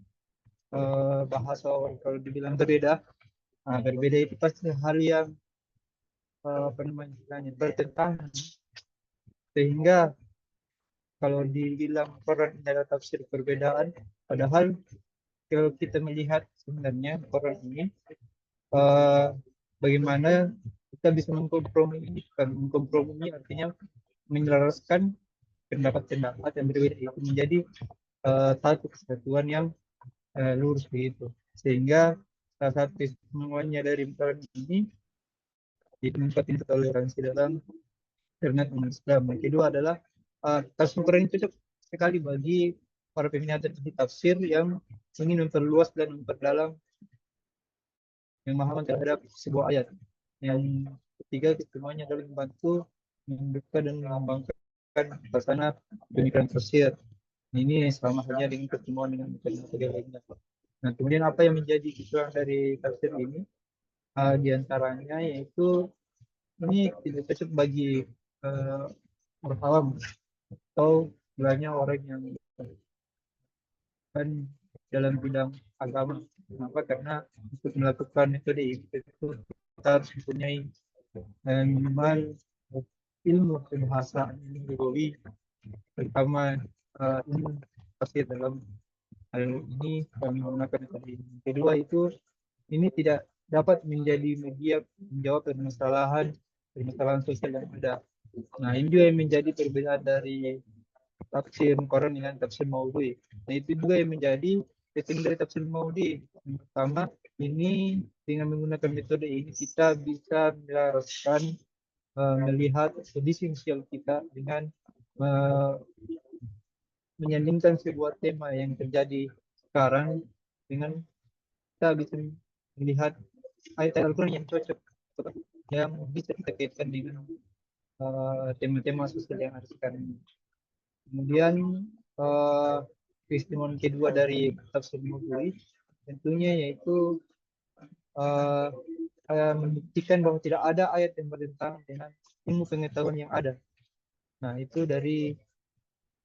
bahasa orang kalau dibilang berbeda, berbeda itu pasti hal yang apa namanya bertentangan, sehingga kalau dibilang Quran adalah tafsir perbedaan, padahal kalau kita melihat sebenarnya Quran ini bagaimana kita bisa mengkompromi artinya menyelaraskan pendapat-pendapat yang berbeda itu menjadi satu kesatuan yang lurus begitu, sehingga salah satu keistimewanya dari Quran ini itu meningkatkan toleransi dalam internet umat Islam. Yang kedua adalah tafsir Quran itu cocok sekali bagi para peminat tafsir yang ingin memperluas dan memperdalam pemahaman terhadap sebuah ayat. Yang ketiga keistimewanya adalah membantu membuka dan mengembangkan suasana pemikiran tafsir. Ini sama halnya dengan pertemuan dengan metode lainnya. Nah, kemudian apa yang menjadi kekurangan dari tafsir ini? Di antaranya yaitu ini tidak cocok bagi orang awam atau banyak orang yang kan dalam bidang agama. Kenapa? Karena untuk melakukan metode itu kita harus mempunyai minimal ilmu bahasa lugawi, terutama ilmu tafsir dalam hal ini kami menggunakan metode ini. Kedua itu ini tidak dapat menjadi media menjawab permasalahan sosial yang ada. Nah, ini juga yang menjadi perbedaan dari tafsir Quran dengan tafsir Maudhui. Nah, itu juga yang menjadi penting dari tafsir Maudhui. Yang pertama, ini dengan menggunakan metode ini kita bisa menjelaskan melihat kondisi sosial kita dengan menyandingkan sebuah tema yang terjadi sekarang dengan kita bisa melihat ayat Al-Quran yang cocok yang bisa kita kaitkan dengan tema-tema sosial yang ada sekarang. Kemudian keistimewaan kedua dari tafsir Maudhui tentunya yaitu membuktikan bahwa tidak ada ayat yang bertentangan dengan ilmu pengetahuan yang ada. Nah, itu dari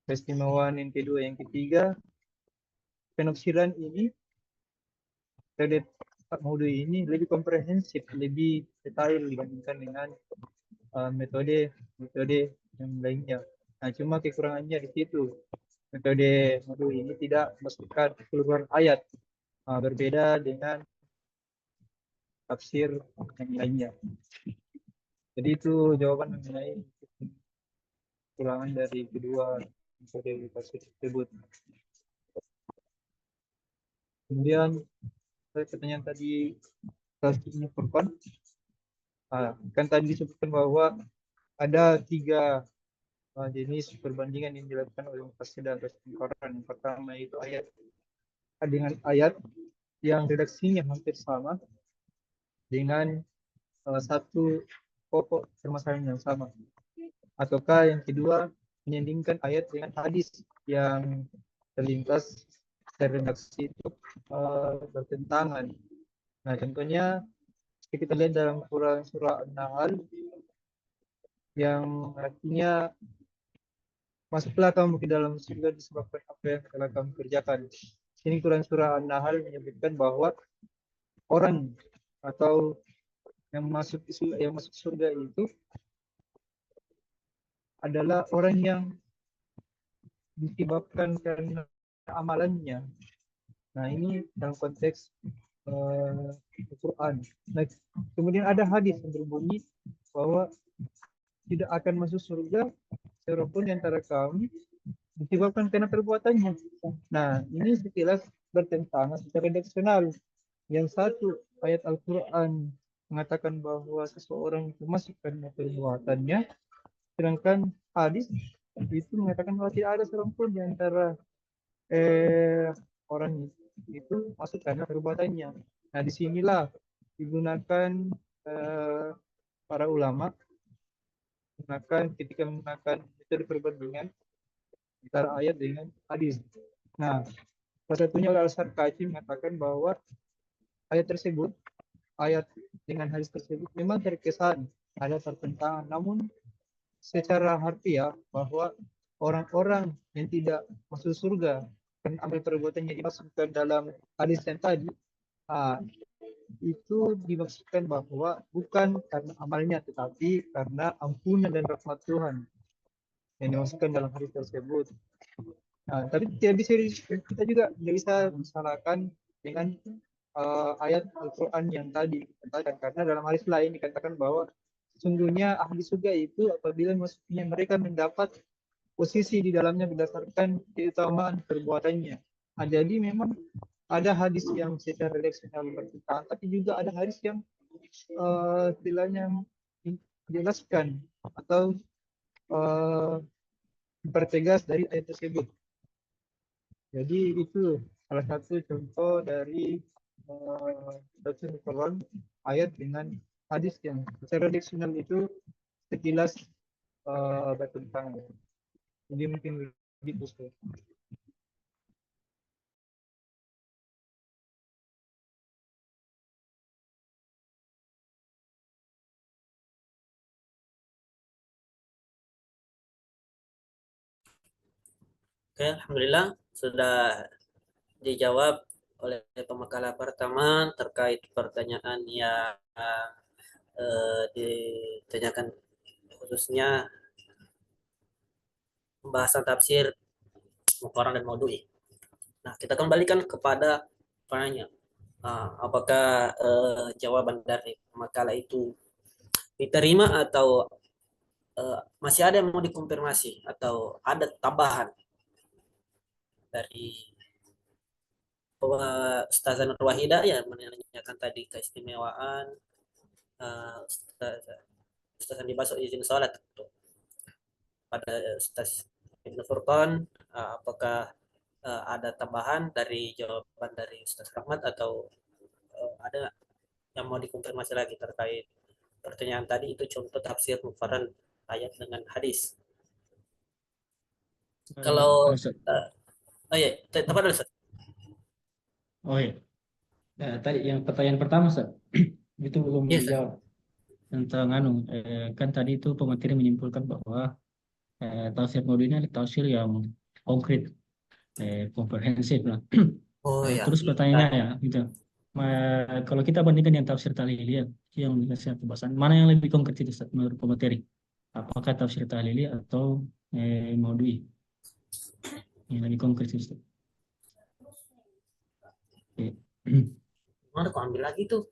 keistimewaan yang kedua. Yang ketiga, penafsiran ini terhadap Maudhui ini lebih komprehensif, lebih detail dibandingkan dengan metode yang lainnya. Nah, cuma kekurangannya di situ. Metode Maudhui ini tidak masukkan keseluruhan ayat, berbeda dengan tafsir yang lainnya. Jadi itu jawaban mengenai kekurangan dari kedua metode tafsir tersebut. Kemudian pertanyaan tadi tafsirnya Furqan, kan tadi disebutkan bahwa ada 3 jenis perbandingan yang dilakukan oleh mufassir dan tafsir Quran. Yang pertama itu ayat dengan ayat yang redaksinya hampir sama dengan satu pokok permasalahan yang sama, ataukah yang kedua menyandingkan ayat dengan hadis yang terlintas redaksi itu bertentangan. Nah, contohnya kita lihat dalam surah An-Nahl yang artinya masuklah kamu ke dalam surga disebabkan apa yang telah kamu kerjakan. Sini Quran surah An-Nahl menyebutkan bahwa orang atau yang masuk surga itu adalah orang yang disebabkan karena amalannya. Nah, ini dalam konteks Al-Quran. Nah, kemudian ada hadis yang berbunyi bahwa tidak akan masuk surga seorang pun di antara kami disebabkan karena perbuatannya. Nah, ini sekilas bertentangan secara redaksional. Yang satu ayat Al-Quran mengatakan bahwa seseorang itu masuk karena perbuatannya, sedangkan hadis itu mengatakan bahwa tidak ada seorang pun di antara orang itu masuk karena perbuatannya. Nah, disinilah digunakan para ulama ketika menggunakan metode perbandingan antara ayat dengan hadis. Nah, salah satunya Al-Sarkaci mengatakan bahwa ayat tersebut, ayat dengan hadis tersebut memang terkesan ada pertentangan, namun secara harfiah bahwa orang-orang yang tidak masuk surga karena amal perbuatannya dimasukkan dalam hadis yang tadi, itu dimaksudkan bahwa bukan karena amalnya tetapi karena ampunan dan rahmat Tuhan yang dimasukkan dalam hadis tersebut. Nah, tapi kita juga tidak bisa disalahkan dengan ayat Al-Quran yang tadi dikatakan, karena dalam hadis lain dikatakan bahwa sesungguhnya ahli surga itu apabila masuknya mereka mendapat posisi di dalamnya berdasarkan keutamaan perbuatannya. Nah, jadi memang ada hadis yang secara redaksional bertentangan, tapi juga ada hadis yang istilahnya menjelaskan atau mempertegas dari ayat tersebut. Jadi itu salah satu contoh dari tafsir Al-Quran ayat dengan hadis yang secara redaksional itu sekilas bertentangan. Jadi mungkin begitu. Oke, alhamdulillah sudah dijawab oleh pemakalah pertama terkait pertanyaan yang ditanyakan, khususnya pembahasan tafsir Muqarran dan Maudhu'i. Nah, kita kembalikan kepada penanya. Apakah jawaban dari makalah itu diterima atau masih ada yang mau dikonfirmasi atau ada tambahan dari Ustazah Nur Wahida ya menanyakan tadi keistimewaan Ustaz Andi Baso izin sholat pada Ustaz Ibnu Furqan. Apakah ada tambahan dari jawaban dari Ustaz Rahmat atau ada yang mau dikonfirmasi lagi terkait pertanyaan tadi? Itu contoh tafsir mufaran ayat dengan hadis. Kalau oh iya, tempat dulu Ustaz. Oh iya. Nah, tadi yang pertanyaan pertama Ustaz, itu belum Yes, dijawab tentang kan tadi itu pemateri menyimpulkan bahwa tafsir Maudhu'i ini adalah tafsir yang konkret, komprehensif lah. oh ya. Terus pertanyaannya ya, gitu. Kalau kita bandingkan dengan tafsir Tahlili yang dikasih pembahasan, mana yang lebih konkret itu Ustaz, menurut pemateri? Apakah tafsir Tahlili atau Maudhu'i yang lebih konkret Ustaz? Mana kau ambil lagi tuh?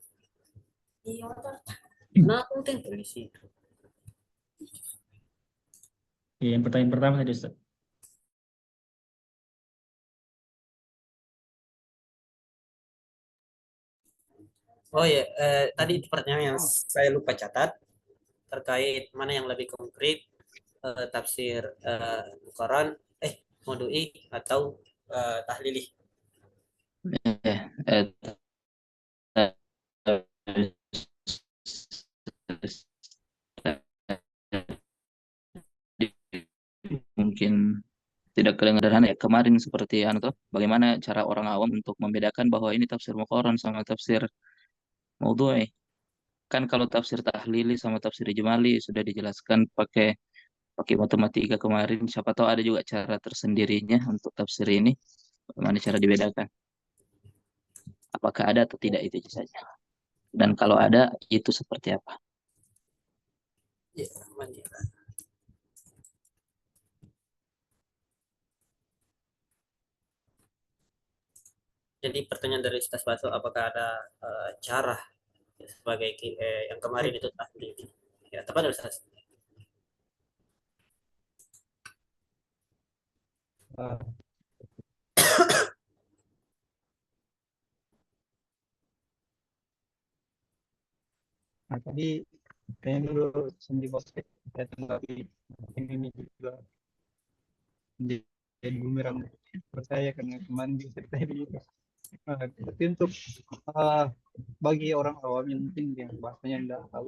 Iya, kenapa penting tulis itu? Yang pertanyaan pertama tadi Ustaz. Oh ya, tadi itu pertanyaan yang saya lupa catat terkait mana yang lebih konkret, tafsir Muqarran, Maudhu'i atau Tahlili. Mungkin tidak kedengaran ya kemarin seperti bagaimana cara orang awam untuk membedakan bahwa ini tafsir Muqarran sama tafsir Maudhu'i. Kan kalau tafsir Tahlili sama tafsir Ijmali sudah dijelaskan pakai matematika kemarin. Siapa tahu ada juga cara tersendirinya untuk tafsir ini. Bagaimana cara dibedakan? Apakah ada atau tidak itu saja? Dan kalau ada, itu seperti apa? Ya, Rahmat ya. Jadi pertanyaan dari Ustaz Baso, apakah ada cara sebagai yang kemarin itu tadi? Ya, tepat Ustaz. Ah, Nah, tadi kayaknya dulu sendiri bos saya tanggapi ini juga jadi bumerang percaya karena kemarin juga saya gitu. Tapi untuk bagi orang awam yang mungkin yang bahasanya tidak tahu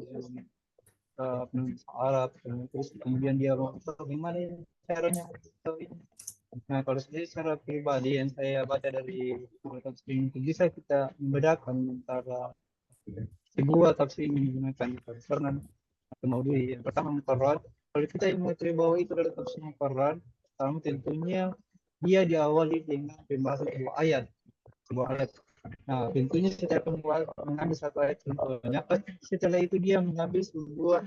penulis Arab, terus kemudian dia bagaimana ya caranya tahu ini. Nah, kalau saya secara pribadi yang saya baca dari tafsir itu bisa kita membedakan antara sebuah tafsir yang menggunakan karena atau maudhui. Yang pertama mukarrar. Kalau kita ingin mengetahui bahwa itu adalah tafsir mukarrar, pertama tentunya dia diawali dengan pembahasan sebuah ayat. Sebuah ayat. Nah, tentunya setelah mengambil satu ayat contohnya, pasti setelah itu dia mengambil sebuah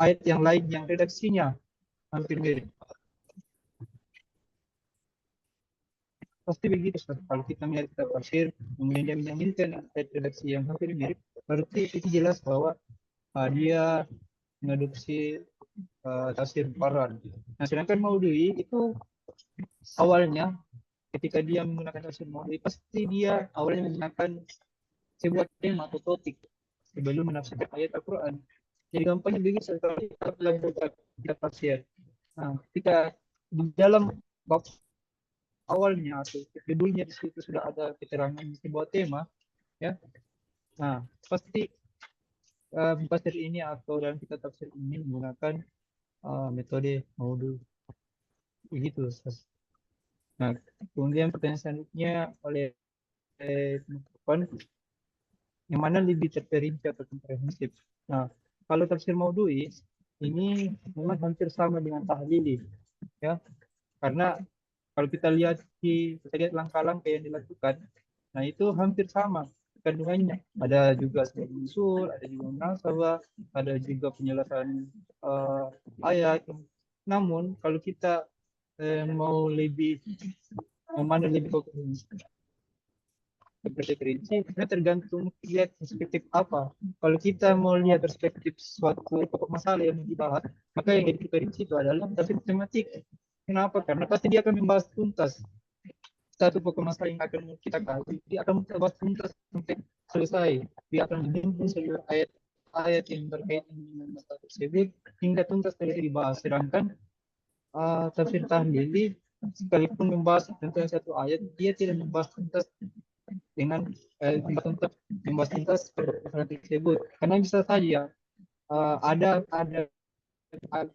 ayat yang lain yang redaksinya hampir mirip. Pasti begitu, Ustaz. Kalau kita melihat kitab tafsir, kemudian dia menyanyikan ayat redaksi yang hampir mirip, berarti itu jelas bahwa dia mengadopsi tafsir Quran. Nah, sedangkan Maudhui itu awalnya ketika dia menggunakan tafsir Maudhui, pasti dia awalnya menggunakan sebuah tema atau topik sebelum menafsirkan ayat Al-Quran. Jadi gampangnya begitu sekali dalam kitab tafsir. Nah, ketika di dalam bab awalnya atau judulnya di situ sudah ada keterangan sebuah tema, ya. Nah, pasti tafsir ini atau dalam kitab tafsir ini menggunakan metode maudhu begitu. Nah, kemudian pertanyaan selanjutnya oleh teman-teman, yang mana lebih terperinci atau komprehensif. Nah, kalau tafsir maudhui ini memang hampir sama dengan tahlili, ya, karena kalau kita lihat langkah-langkah yang dilakukan, nah itu hampir sama kandungannya. Ada juga sebagai usul, ada juga munasabah, ada juga penjelasan ayat. Namun kalau kita mau lebih memandang lebih fokus prinsip, tergantung lihat perspektif apa. Kalau kita mau lihat perspektif suatu pokok masalah yang dibahas, maka yang jadi prinsip itu adalah tafsir tematik. Kenapa? Karena pasti dia akan membahas tuntas satu pokok masalah yang akan kita kaji. Dia akan membahas tuntas sampai selesai. Dia akan menghubung seluruh ayat yang berkaitan dengan masalah tersebut hingga tuntas dibahas. Sedangkan tafsir tahlili sekalipun membahas tentang satu ayat, dia tidak membahas tuntas dengan membahas tuntas permasalahan tersebut. Karena bisa saja ada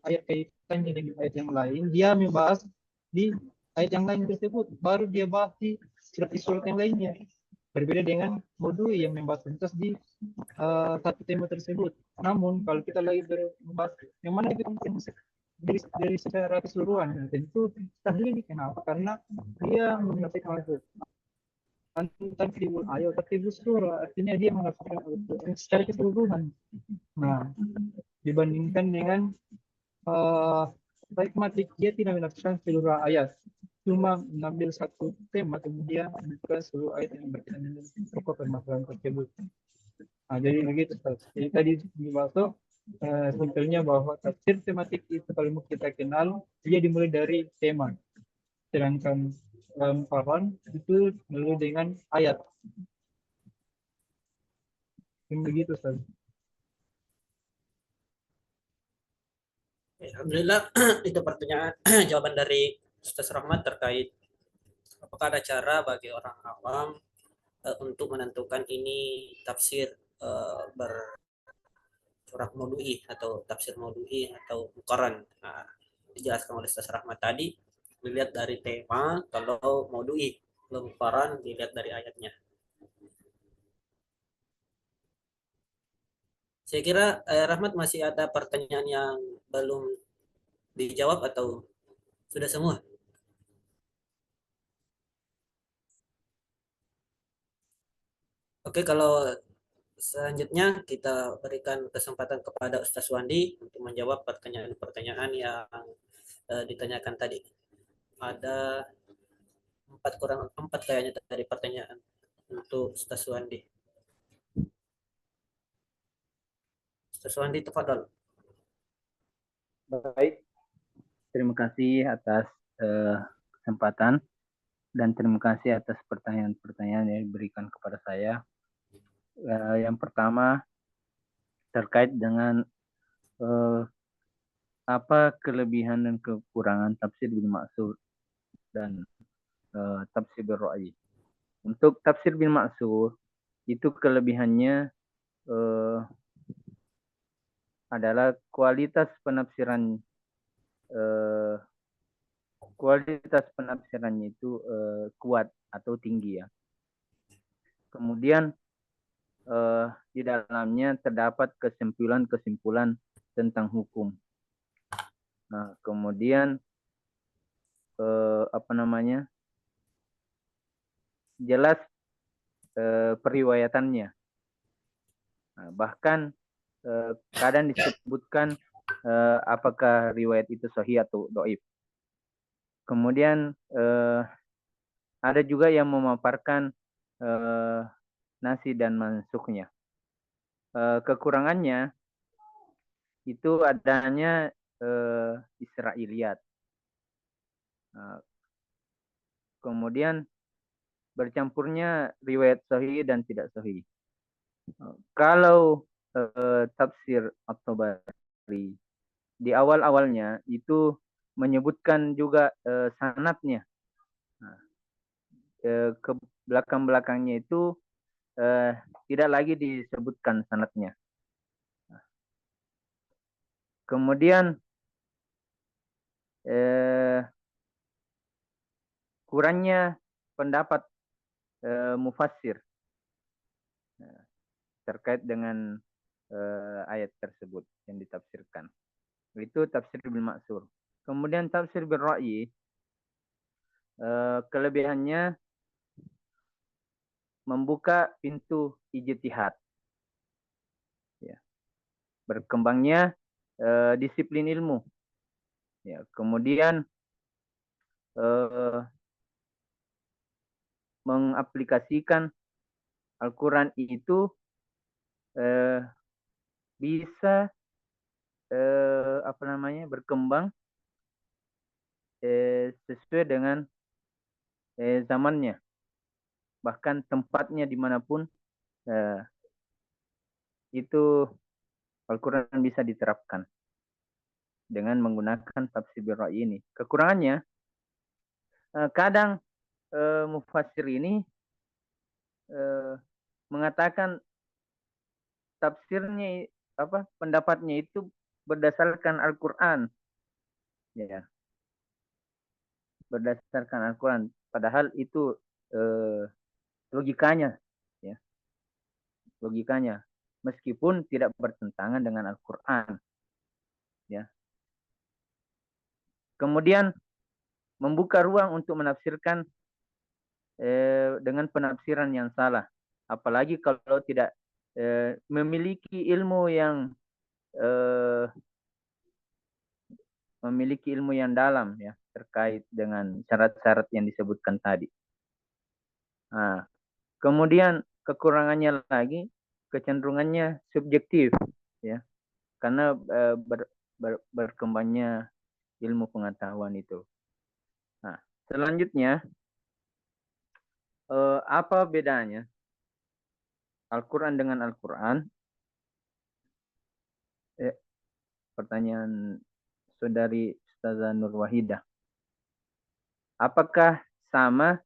ayat kaitannya dengan ayat yang lain, dia membahas di ayat yang lain tersebut, baru dia bahas di surat yang lainnya. Berbeda dengan maudhui yang membahas tuntas di satu tema tersebut. Namun kalau kita lagi membahas yang mana itu dari secara keseluruhan, tentu tahlil. Kenapa? Karena dia menyampaikan tentang tribul ayat, tribul surah, artinya dia mengatakan secara keseluruhan. Nah, dibandingkan dengan hikmatik, dia tidak melakukan seluruh ayat, cuma mengambil satu tema kemudian menunjukkan seluruh ayat yang berkaitan dengan pokok permasalahan tersebut. Nah, jadi begitu. Jadi tadi dimaksud sebetulnya bahwa tafsir tematik itu kalau kita kenal, dia dimulai dari tema. Sedangkan Quran itu mulai dengan ayat. Yang begitu, Ustaz. Alhamdulillah itu pertanyaan jawaban dari Ustaz Rahmat terkait apakah ada cara bagi orang awam untuk menentukan ini tafsir bercorak maudhu'i atau tafsir maudhu'i atau muqarran. Nah, dijelaskan oleh Ustaz Rahmat tadi dilihat dari tema, kalau maudhu'i, kalau muqarran dilihat dari ayatnya. Saya kira Rahmat masih ada pertanyaan yang belum dijawab atau sudah semua? Oke, kalau selanjutnya kita berikan kesempatan kepada Ustaz Wandi untuk menjawab pertanyaan-pertanyaan yang ditanyakan tadi. Ada 4 kayaknya dari pertanyaan untuk Ustaz Wandi. Ustaz Wandi, tafadhol. Baik, terima kasih atas kesempatan dan terima kasih atas pertanyaan-pertanyaan yang diberikan kepada saya. Yang pertama terkait dengan apa kelebihan dan kekurangan tafsir bil ma'sur dan tafsir bil ra'yi. Untuk tafsir bil ma'sur itu kelebihannya adalah kualitas penafsirannya itu kuat atau tinggi ya. Kemudian di dalamnya terdapat kesimpulan-kesimpulan tentang hukum. Nah, kemudian jelas periwayatannya. Nah, bahkan kadang disebutkan apakah riwayat itu sahih atau dhaif. Kemudian ada juga yang memaparkan nasi dan mansuknya. Kekurangannya itu adanya Israiliyat. Kemudian bercampurnya riwayat sahih dan tidak sahih. Kalau tafsir At-Tabari di awal-awalnya itu menyebutkan juga sanadnya. Ke belakang-belakangnya itu tidak lagi disebutkan sanadnya. Kemudian kurangnya pendapat mufassir terkait dengan ayat tersebut yang ditafsirkan. Itu tafsir bil ma'sur. Kemudian tafsir bil ra'yi, kelebihannya membuka pintu ijtihad. Ya. Berkembangnya disiplin ilmu. Ya. Kemudian mengaplikasikan Al-Quran itu bisa berkembang sesuai dengan zamannya, bahkan tempatnya dimanapun itu Al-Quran bisa diterapkan dengan menggunakan tafsir bil ra'yi ini. Kekurangannya kadang mufassir ini mengatakan tafsirnya pendapatnya itu berdasarkan Al-Quran, ya, berdasarkan Al-Quran. Padahal itu logikanya, ya, logikanya, meskipun tidak bertentangan dengan Al-Quran, ya. Kemudian membuka ruang untuk menafsirkan dengan penafsiran yang salah, apalagi kalau tidak memiliki ilmu yang dalam, ya, terkait dengan syarat-syarat yang disebutkan tadi. Nah, kemudian kekurangannya lagi kecenderungannya subjektif, ya, karena berkembangnya ilmu pengetahuan itu. Nah, selanjutnya apa bedanya Al-Quran dengan Al-Quran? Pertanyaan saudari Ustazah Nur Wahidah. Apakah sama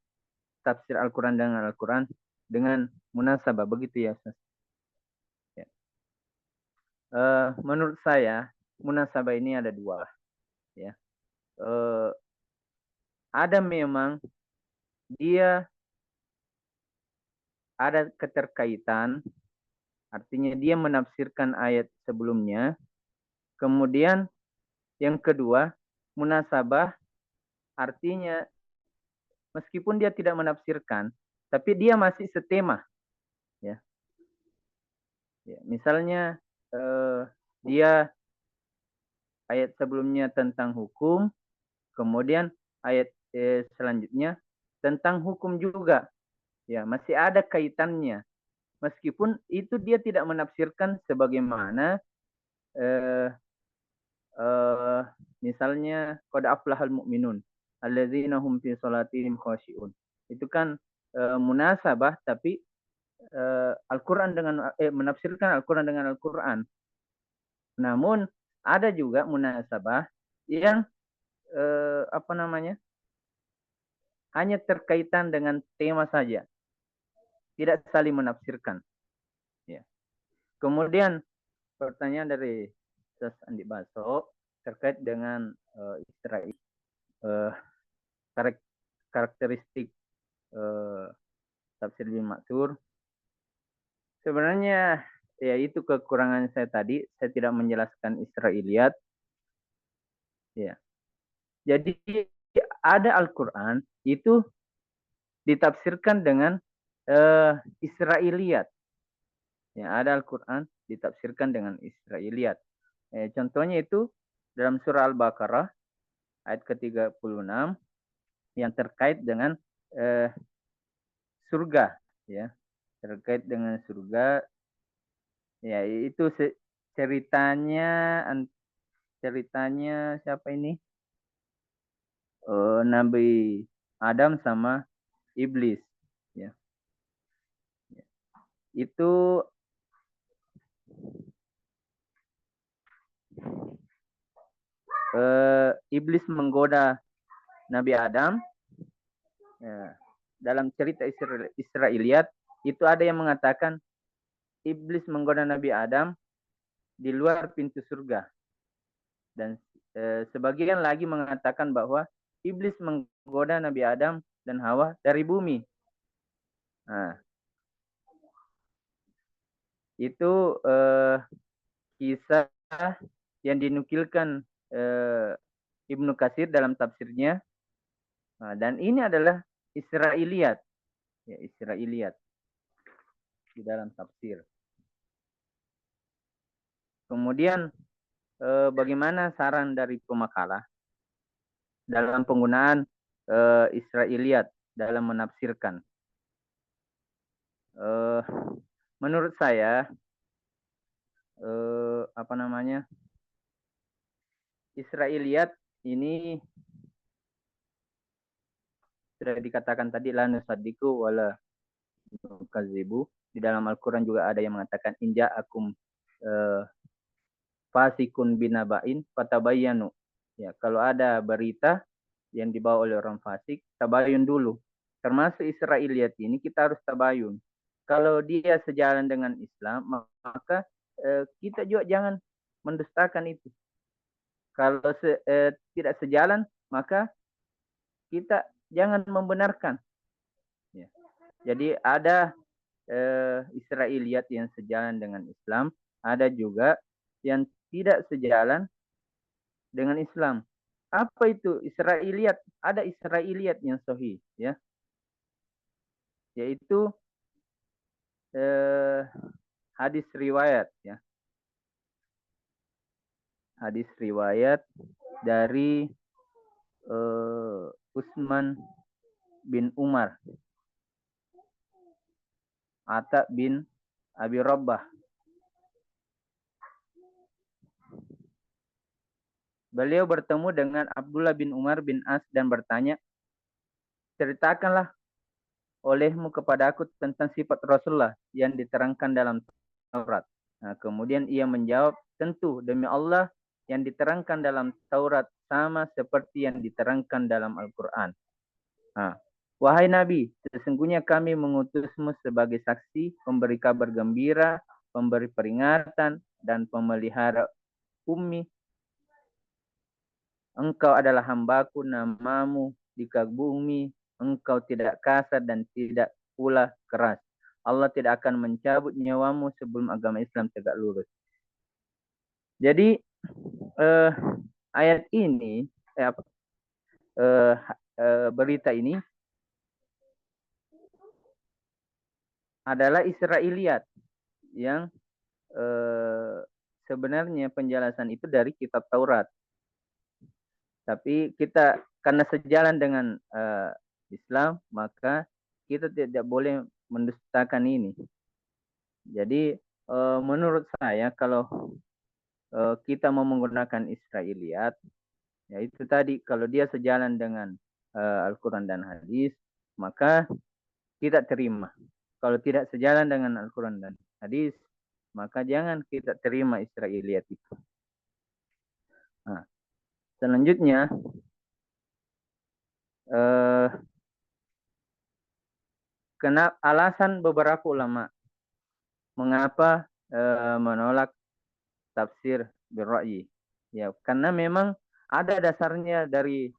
tafsir Al-Quran dengan Al-Quran dengan munasabah? Begitu ya, Ustaz? Ya. Menurut saya munasabah ini ada dua, ya. Ada memang dia ada keterkaitan, artinya dia menafsirkan ayat sebelumnya. Kemudian yang kedua, munasabah, artinya meskipun dia tidak menafsirkan, tapi dia masih setema, ya. Ya, misalnya dia ayat sebelumnya tentang hukum, kemudian ayat selanjutnya tentang hukum juga. Ya, masih ada kaitannya. Meskipun itu dia tidak menafsirkan sebagaimana misalnya qad aflahal mu'minun alladzina hum fi salatihim khashi'un. Itu kan munasabah, tapi Al-Quran dengan menafsirkan Al-Quran dengan Al-Quran. Namun ada juga munasabah yang hanya terkaitan dengan tema saja, tidak saling menafsirkan. Ya. Kemudian pertanyaan dari Ustaz Andi Baso terkait dengan karakteristik tafsir Ibnu Matsur. Sebenarnya ya itu kekurangan saya tadi, saya tidak menjelaskan Israiliyat. Ya. Jadi ada Al-Quran itu ditafsirkan dengan Israiliyat. Ya, ada Al-Quran ditafsirkan dengan Israiliyat. Contohnya itu dalam surah Al-Baqarah ayat ke-36 yang terkait dengan surga, ya. Terkait dengan surga, ya itu ceritanya siapa ini? Nabi Adam sama iblis, ya. Itu iblis menggoda Nabi Adam. Ya. Dalam cerita Israiliyat itu ada yang mengatakan iblis menggoda Nabi Adam di luar pintu surga, dan sebagian lagi mengatakan bahwa iblis menggoda Nabi Adam dan Hawa dari bumi. Nah, itu kisah yang dinukilkan Ibnu Katsir dalam tafsirnya. Nah, dan ini adalah Israiliyat, ya, Israiliyat di dalam tafsir. Kemudian bagaimana saran dari pemakalah dalam penggunaan Israiliyat dalam menafsirkan? Menurut saya Israiliyat ini sudah dikatakan tadi la nusaddiqu wala nukadzibu. Di dalam Al-Quran juga ada yang mengatakan inja akum fasikun binaba'in fatabayyanu. Ya, kalau ada berita yang dibawa oleh orang fasik, tabayun dulu. Termasuk Israiliyat ini kita harus tabayun. Kalau dia sejalan dengan Islam, maka kita juga jangan mendustakan itu. Kalau tidak sejalan, maka kita jangan membenarkan. Ya. Jadi ada Israiliyat yang sejalan dengan Islam, ada juga yang tidak sejalan dengan Islam. Apa itu Israiliyat? Ada Israiliyat yang sahih, ya, yaitu hadis riwayat, ya, hadis riwayat dari Utsman bin Umar, Atta bin Abi Rabbah. Beliau bertemu dengan Abdullah bin Umar bin As dan bertanya, ceritakanlah olehmu kepada aku tentang sifat Rasulullah yang diterangkan dalam Taurat. Nah, kemudian ia menjawab, tentu demi Allah yang diterangkan dalam Taurat sama seperti yang diterangkan dalam Al-Quran. Nah, wahai Nabi, sesungguhnya kami mengutusmu sebagai saksi, pemberi kabar gembira, pemberi peringatan, dan pemelihara ummi. Engkau adalah hambaku, namamu dikagumi, engkau tidak kasar dan tidak pula keras. Allah tidak akan mencabut nyawamu sebelum agama Islam tegak lurus. Jadi ayat ini, berita ini adalah Israiliyat yang sebenarnya penjelasan itu dari kitab Taurat. Tapi kita karena sejalan dengan Islam, maka kita tidak boleh mendustakan ini. Jadi menurut saya kalau kita mau menggunakan Israiliyat, ya itu tadi kalau dia sejalan dengan Al-Quran dan hadis, maka kita terima. Kalau tidak sejalan dengan Al-Quran dan hadis, maka jangan kita terima Israiliyat itu. Nah, selanjutnya, kenapa alasan beberapa ulama mengapa menolak tafsir birra'yi? Ya, karena memang ada dasarnya dari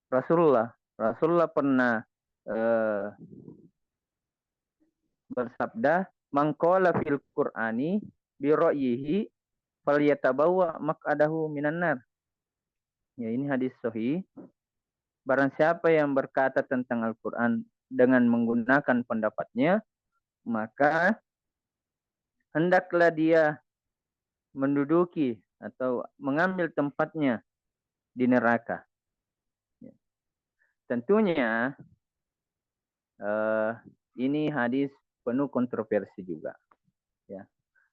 Rasulullah. Rasulullah pernah bersabda, "Man qala fil Qur'ani bi ra'yihi falyatabawwa maq'adahu minan nar." Ya, ini hadis sahih. Barang siapa yang berkata tentang Al-Qur'an dengan menggunakan pendapatnya, maka hendaklah dia menduduki atau mengambil tempatnya di neraka. Ya. Tentunya ini hadis penuh kontroversi juga. Ya.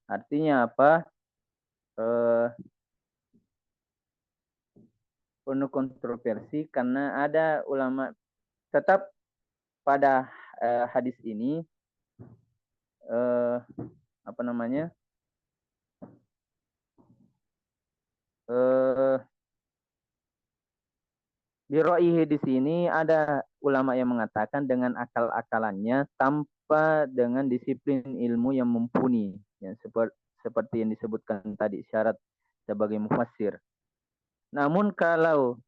Artinya apa? Penuh kontroversi karena ada ulama tetap pada hadis ini Biro'ihi di sini ada ulama yang mengatakan dengan akal-akalannya tanpa dengan disiplin ilmu yang mumpuni, yang seperti yang disebutkan tadi syarat sebagai mufassir. Namun kalau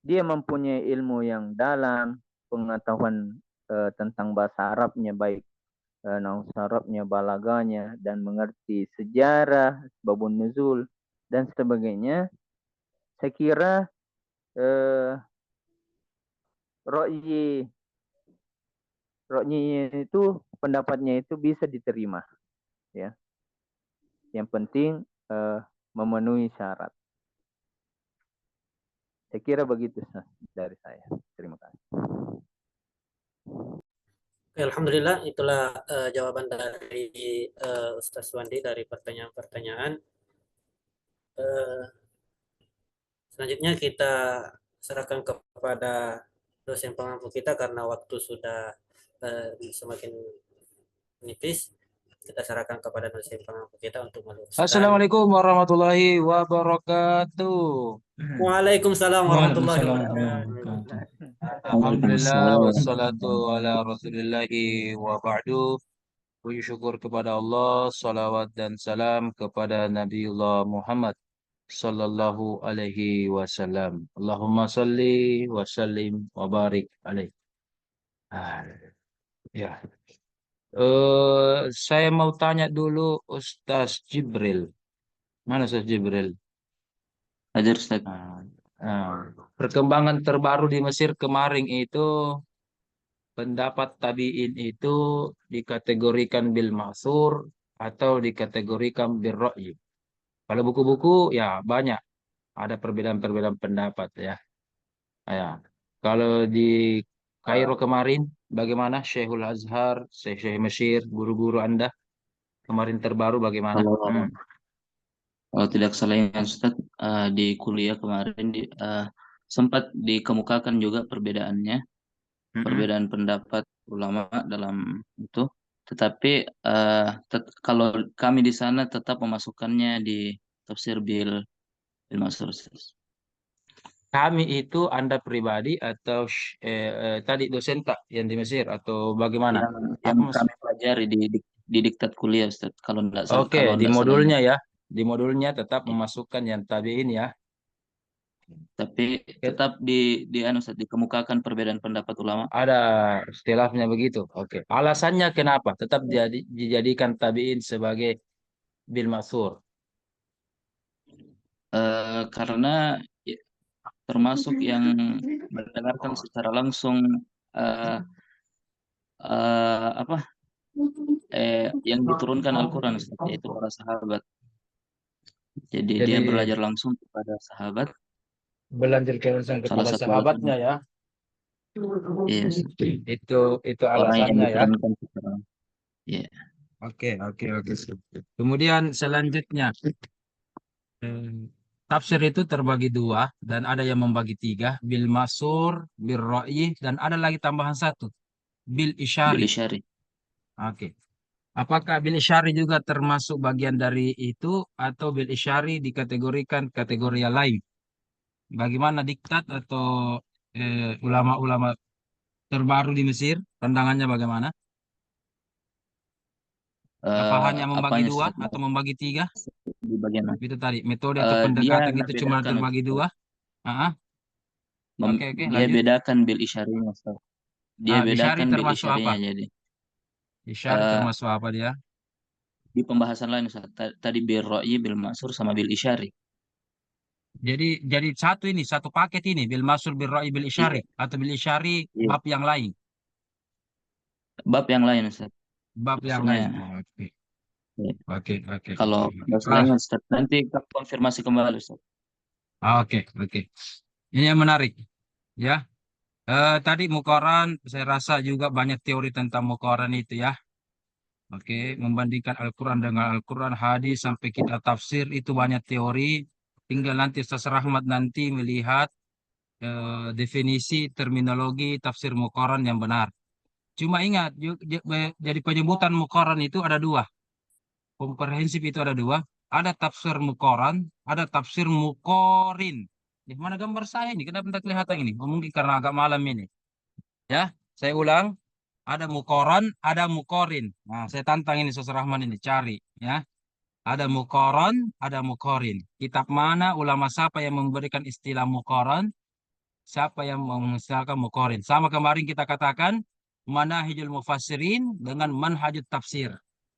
dia mempunyai ilmu yang dalam, pengetahuan tentang bahasa Arabnya baik nahwu Arabnya, balaganya, dan mengerti sejarah, babun nuzul dan sebagainya, saya kira ra'yi itu pendapatnya itu bisa diterima, ya. Yang penting memenuhi syarat. Saya kira begitu dari saya. Terima kasih. Alhamdulillah, itulah jawaban dari Ustaz Wandi dari pertanyaan-pertanyaan. Selanjutnya kita serahkan kepada dosen pengampu kita karena waktu sudah semakin menipis. Kita serahkan kepada dosen pengampu kita untuk meluruskan. Assalamualaikum warahmatullahi wabarakatuh. Waalaikumsalam warahmatullahi wabarakatuh. Alhamdulillah wassalatu ala rasulillahi wa ba'du. Puji syukur kepada Allah, salawat dan salam kepada Nabiullah Muhammad sallallahu alaihi wasallam. Allahumma salli wa sallim wa barik alaih. Ya. Saya mau tanya dulu Ustaz Jibril. Mana Ustaz Jibril? Hajar Ustaz. Perkembangan terbaru di Mesir kemarin itu pendapat tabi'in itu dikategorikan bil ma'thur atau dikategorikan bil ra'yi. Kalau buku-buku ya banyak ada perbedaan-perbedaan pendapat ya. Ya. Kalau di Kairo kemarin bagaimana Syekhul Azhar, Syekh Mesir, guru-guru Anda kemarin terbaru bagaimana? Kalau tidak salah ingat Ustaz, di kuliah kemarin sempat dikemukakan juga perbedaannya, perbedaan pendapat ulama dalam itu. Tetapi kalau kami di sana tetap memasukkannya di tafsir bil ma'thur. Kami itu Anda pribadi atau tadi dosen tak yang di Mesir atau bagaimana? Yang kami pelajari di diktat kuliah Ustaz. Kalau tidak salah. Oke, di modulnya ya. Di modulnya tetap memasukkan yang tabi'in ya. Tapi tetap di Ustaz, dikemukakan perbedaan pendapat ulama. Ada istilahnya begitu. Oke. Alasannya kenapa tetap dijadikan tabi'in sebagai bil ma'thur? Karena termasuk yang mendengarkan secara langsung apa yang diturunkan Al-Quran, Ustaz, yaitu para sahabat. Jadi dia Jadi belajar langsung kepada sahabat. belajar langsung Salah kepada satu sahabatnya alasan ya. yes, Itu orang yang alasannya ya. diturunkan secara ya. Oke, oke, oke. Kemudian selanjutnya, tafsir itu terbagi dua dan ada yang membagi tiga, bil masur, bil ra'yi, dan ada lagi tambahan satu, bil Bil isyari. isyari. Oke. Apakah bil isyari juga termasuk bagian dari itu atau bil isyari dikategorikan kategori yang lain? Bagaimana diktat atau ulama-ulama terbaru di Mesir, pandangannya bagaimana? Apa hanya membagi Apanya dua Ustaz, atau membagi tiga? di bagian mana? Itu tadi metode atau Dia pendekatan itu cuma bedakan terbagi Ustaz. dua. Ah, oke, oke, Dia lanjut. bedakan bil isyarinya, Ustaz. Dia Isyari bedakan bil termasuk apa? isyarinya jadi. Isyari Eh, termasuk apa dia? di pembahasan lain Ustaz. Tadi bil ra'yi, bil maksur sama bil isyari. Jadi satu ini, satu paket ini, bil masul, bil ra'i, bil isyari, Iya, atau bil isyari iya. bab yang lain, Bab yang lain Ustaz. bab yang Maksudnya lain. Oke, ya, oke, oke, kalau oke. ada selain Ustaz, nanti kita konfirmasi kembali Ustaz. Oke, oke. Ini yang menarik, ya. Tadi mukoran, saya rasa juga banyak teori tentang mukoran itu ya. Oke, membandingkan Al-Quran dengan Al-Quran, hadis, sampai kita tafsir, itu banyak teori. Tinggal nanti Ustaz Rahmat nanti melihat definisi terminologi tafsir mukoran yang benar. Cuma ingat, jadi penyebutan mukoran itu ada dua. Komprehensif itu ada dua. Ada tafsir mukoran, ada tafsir mukorin. Di mana gambar saya ini? Kenapa tidak kelihatan ini? Oh, mungkin karena agak malam ini. Ya, saya ulang. Ada mukoran, ada mukorin. Nah, saya tantang ini Ustaz Rahman ini, cari. Ya, ada mukoran, ada mukorin. Kitab mana, ulama siapa yang memberikan istilah mukoran? Siapa yang mengistilahkan mukorin? Sama kemarin kita katakan, manahijul mufassirin dengan manhajut tafsir.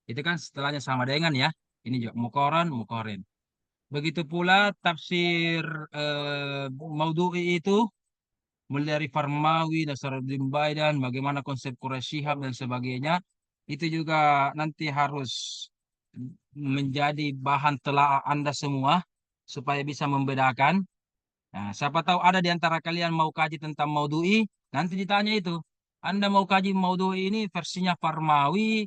Itu kan setelahnya sama dengan ya. Ini juga mukoran, mukorin. Begitu pula tafsir Maudhu'i itu, mulai dari Farmawi, Nasaruddin Baidan, bagaimana konsep Quraisy Shihab dan sebagainya, itu juga nanti harus menjadi bahan telaah Anda semua supaya bisa membedakan. Nah, siapa tahu ada di antara kalian mau kaji tentang Maudhu'i, nanti ditanya itu. Anda mau kaji Maudhu'i ini versinya Farmawi,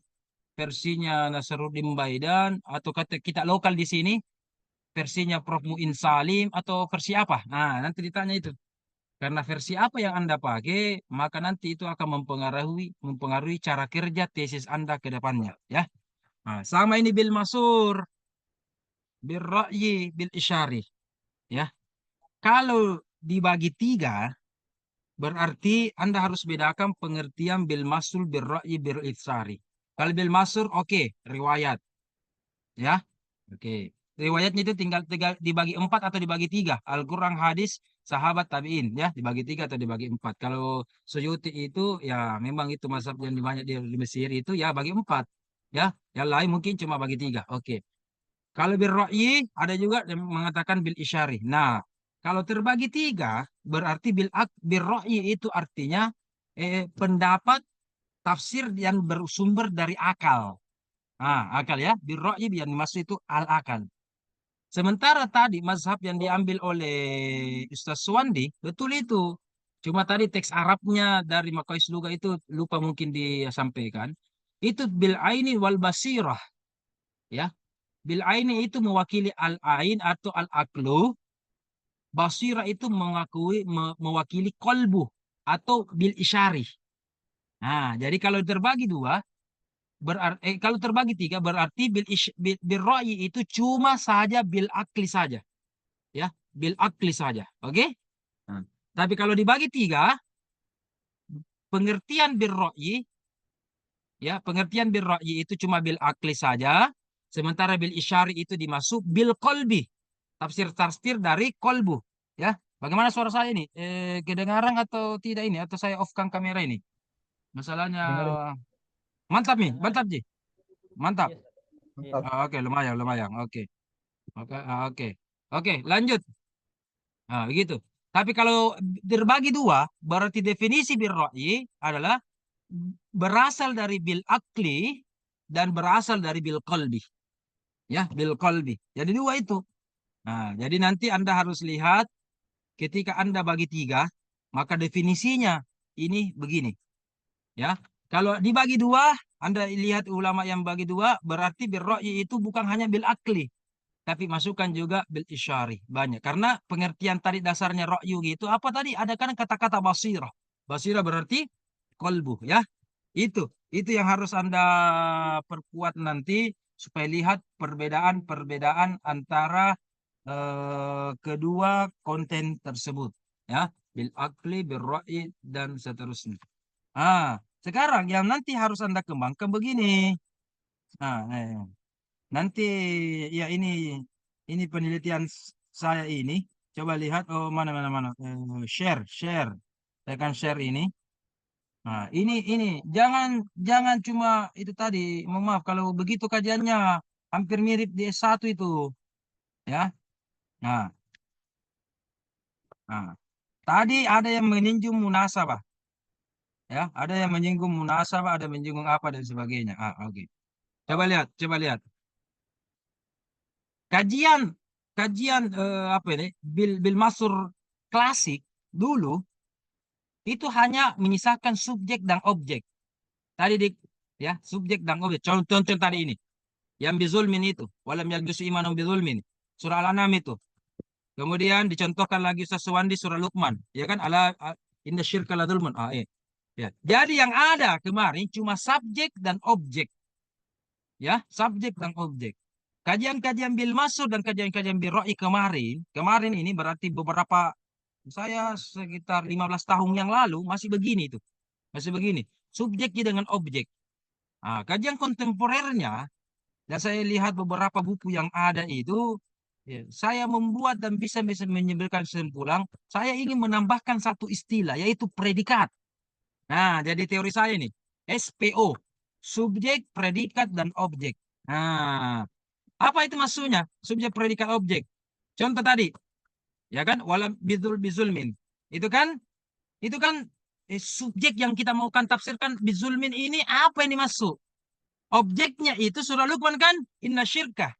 versinya Nasaruddin Baidan, atau kata kita lokal di sini, versinya Prof. Muin Salim, atau versi apa? Nah, nanti ditanya itu. Karena versi apa yang Anda pakai, maka nanti itu akan mempengaruhi cara kerja tesis Anda ke depannya. Ya. Nah, sama ini bil masur, bil ra'yi, bil isyari. Ya. Kalau dibagi tiga, berarti Anda harus bedakan pengertian bil masul, bil ra'yi, bil isyari. Kalau bil masur, oke, riwayat. Ya. Oke. Riwayatnya itu tinggal dibagi empat atau dibagi tiga. Al-Quran, hadis, sahabat, tabiin. Ya, dibagi tiga atau dibagi empat. Kalau Suyuti itu, ya memang itu mazhab yang banyak di Mesir itu, ya bagi empat. Ya, yang lain mungkin cuma bagi tiga. Oke. Kalau bil ra'yi, ada juga yang mengatakan bil isyari. Nah, kalau terbagi tiga, berarti bil ra'yi itu artinya pendapat tafsir yang bersumber dari akal. Ah, akal ya. Bil ra'yi yang dimaksud itu al-akal. Sementara tadi mazhab yang diambil oleh Ustaz Suwandi, betul itu. Cuma tadi teks Arabnya dari Maqais Luga itu lupa mungkin disampaikan. Itu bil aini wal basirah. Ya. Bil aini itu mewakili al-ain atau al-aklu. Basirah itu mewakili kolbu atau bil isyari. Nah, jadi kalau terbagi dua, kalau terbagi tiga berarti bil ra'yi itu cuma saja bil akli saja. Ya, bil akli saja. Oke? Nah, tapi kalau dibagi tiga, pengertian bil ra'yi, ya, pengertian bil ra'yi itu cuma bil akli saja, sementara bil isyari itu dimasuk bil kolbi. Tafsir dari kolbu. Ya, bagaimana suara saya ini? Kedengaran atau tidak ini? Atau saya off-kan kamera ini? Masalahnya Dengar. mantap nih, mantap Ji. Mantap. Mantap. Oke, lumayan, lumayan. Oke. Oke, oke. Oke, lanjut. Nah, begitu. Tapi kalau terbagi dua, berarti definisi bil ra'yi adalah berasal dari bil akli dan berasal dari bil qalbi. Ya, bil qalbi. Jadi dua itu. Nah, jadi nanti Anda harus lihat ketika Anda bagi tiga, maka definisinya ini begini. Ya, kalau dibagi dua, Anda lihat ulama yang bagi dua, berarti bil ra'yi itu bukan hanya bil akli, tapi masukkan juga bil isyari. Banyak. Karena pengertian tadi dasarnya ra'yu gitu, apa tadi? Ada kan kata-kata basirah. Basirah berarti kolbu, ya. Itu yang harus Anda perkuat nanti supaya lihat perbedaan-perbedaan antara kedua konten tersebut, ya, bil akli, bil ra'yi dan seterusnya. Sekarang yang nanti harus Anda kembangkan begini. Nanti ya ini penelitian saya ini. Coba lihat, oh mana. Share. Saya akan share ini. Nah, ini jangan cuma itu tadi. Mohon maaf kalau begitu kajiannya hampir mirip di S1 itu, ya. Nah, tadi ada yang menyinggung munasabah, ya. Ada yang menyinggung munasabah, ada yang menyinggung apa dan sebagainya. Oke. Coba lihat. Kajian apa ini? Bil masur klasik dulu itu hanya menyisakan subjek dan objek. Tadi ya, subjek dan objek. Contoh tadi ini. Yang bizulmin itu. Walam yalbisu imanum bizulmin. Surah Al-An'am itu. Kemudian dicontohkan lagi Ustaz Suwandi surah Luqman. Ya kan? Inna syirka la dzulmun. Ya. Jadi yang ada kemarin cuma subjek dan objek. Ya, subjek dan objek. Kajian-kajian bil masur dan kajian-kajian bil ra'i kemarin ini berarti beberapa, saya sekitar 15 tahun yang lalu masih begini itu. Masih begini. Subjeknya dengan objek. Kajian kontemporernya, dan saya lihat beberapa buku yang ada itu, ya, saya membuat dan bisa menyimpulkan kesimpulan, saya ingin menambahkan satu istilah, yaitu predikat. Nah, jadi teori saya ini, SPO, subjek, predikat, dan objek. Nah, apa itu maksudnya? Subjek, predikat, objek. Contoh tadi, ya kan? Walam bizulmin. Itu kan subjek yang kita maukan tafsirkan bizulmin ini apa ini masuk? Objeknya itu surah Luqman kan? Inna syirkah.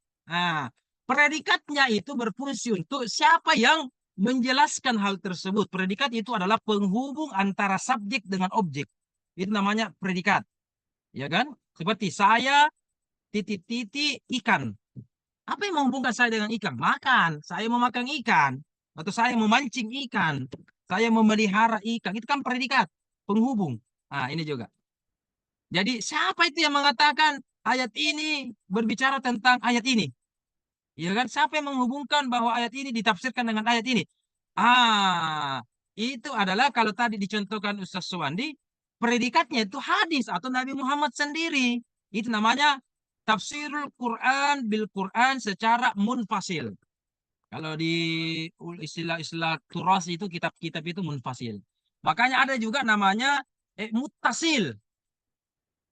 Predikatnya itu berfungsi untuk siapa yang menjelaskan hal tersebut. Predikat itu adalah penghubung antara subjek dengan objek. Itu namanya predikat. Ya kan? Seperti saya titik-titik ikan. Apa yang menghubungkan saya dengan ikan? Makan. Saya memakan ikan. Atau saya memancing ikan. Saya memelihara ikan. Itu kan predikat. Penghubung. Ini juga. Jadi siapa itu yang mengatakan ayat ini berbicara tentang ayat ini? Ya kan? Siapa yang menghubungkan bahwa ayat ini ditafsirkan dengan ayat ini? Itu adalah kalau tadi dicontohkan Ustaz Suwandi, predikatnya itu hadis atau Nabi Muhammad sendiri. Itu namanya tafsirul Quran bil Quran secara munfasil. Kalau di istilah-istilah turas itu kitab-kitab itu munfasil. Makanya ada juga namanya muttasil.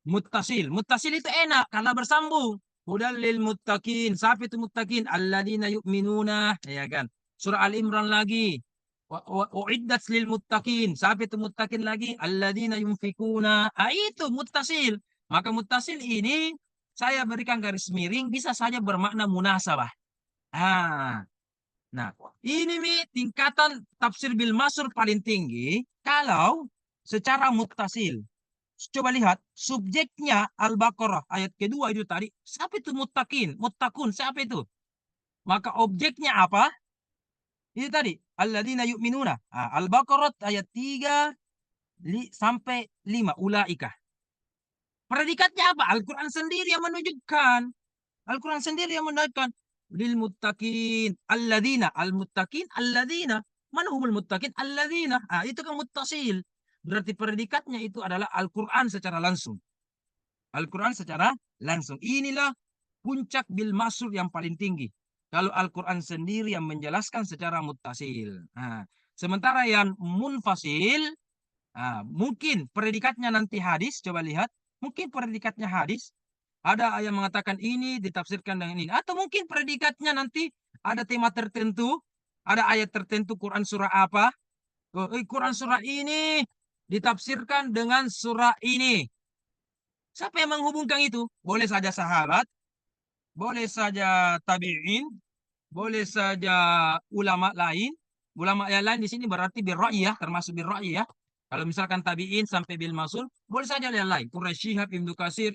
Muttasil itu enak karena bersambung. Hudal lil muttaqin. Siapa itu muttaqin? Alladzina yu'minuna, ya kan? Surah Al-Imran lagi. Uiddat lil muttaqin. Siapa itu muttaqin lagi? Alladzina yunfikuna. Itu muttasil. Maka muttasil ini saya berikan garis miring bisa saja bermakna munasabah. Nah, ini tingkatan tafsir bil masur paling tinggi kalau secara muttasil. Coba lihat subjeknya Al-Baqarah ayat kedua itu tadi. Siapa itu muttaqin? Muttaqun siapa itu? Maka objeknya apa? Itu tadi. Alladzina yu'minuna. Al-Baqarah ayat 3 sampai 5. Ulaika. Predikatnya apa? Al-Quran sendiri yang menunjukkan. Al-Quran sendiri yang menunjukkan. Lil muttaqin. Alladzina. Al-muttaqin. Alladzina. Mana humul muttaqin? Alladzina. Itu kan muttasil. Berarti predikatnya itu adalah Al-Quran secara langsung. Al-Quran secara langsung. Inilah puncak bil masur yang paling tinggi. Kalau Al-Quran sendiri yang menjelaskan secara muttasil. Sementara yang munfasil, mungkin predikatnya nanti hadis. Coba lihat. Mungkin predikatnya hadis. Ada yang mengatakan ini ditafsirkan dengan ini. Atau mungkin predikatnya nanti ada tema tertentu. Ada ayat tertentu Quran surah apa. Quran surah ini ditafsirkan dengan surah ini. Siapa yang menghubungkan itu? Boleh saja sahabat, boleh saja tabi'in, boleh saja ulama lain. Ulama yang lain di sini berarti birra'yi ya, termasuk birra'yi ya. Kalau misalkan tabi'in sampai bil masul, boleh saja yang lain. Quraisy Shihab, Ibnu Katsir,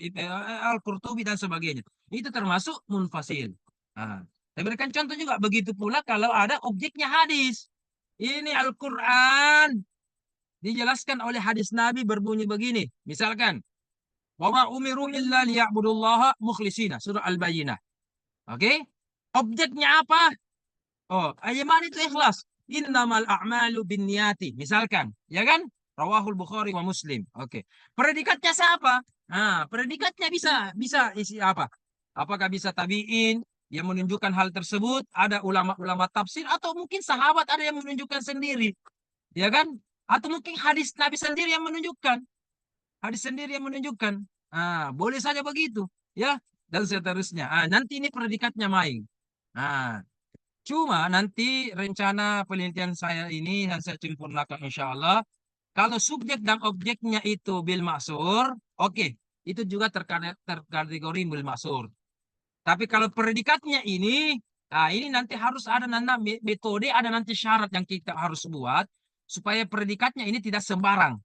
Al-Qurtubi dan sebagainya. Itu termasuk munfasil. Nah, saya berikan contoh juga. Begitu pula kalau ada objeknya hadis. Ini Al-Quran dijelaskan oleh hadis Nabi berbunyi begini. Misalkan, wa ma umiru illa liya'budullaha mukhlishina, surah Al-Bayyinah. Oke? Objeknya apa? Oh, iman itu ikhlas. Innamal a'malu binniyati. Misalkan, ya kan? Rawahul Bukhari wa Muslim. Oke. Predikatnya siapa? Nah, predikatnya bisa isi apa? Apakah bisa tabi'in yang menunjukkan hal tersebut? Ada ulama-ulama tafsir atau mungkin sahabat ada yang menunjukkan sendiri. Ya kan? Atau mungkin hadis Nabi sendiri yang menunjukkan. Hadis sendiri yang menunjukkan. Ah, boleh saja begitu, ya. Dan seterusnya. Ah, nanti ini predikatnya main. Nah, cuma nanti rencana penelitian saya ini yang saya sempurnakan insya Allah. Kalau subjek dan objeknya itu bil maksur, oke. Itu juga terkategori bil maksur. Tapi kalau predikatnya ini, nah ini nanti harus ada metode, ada nanti syarat yang kita harus buat supaya predikatnya ini tidak sembarang.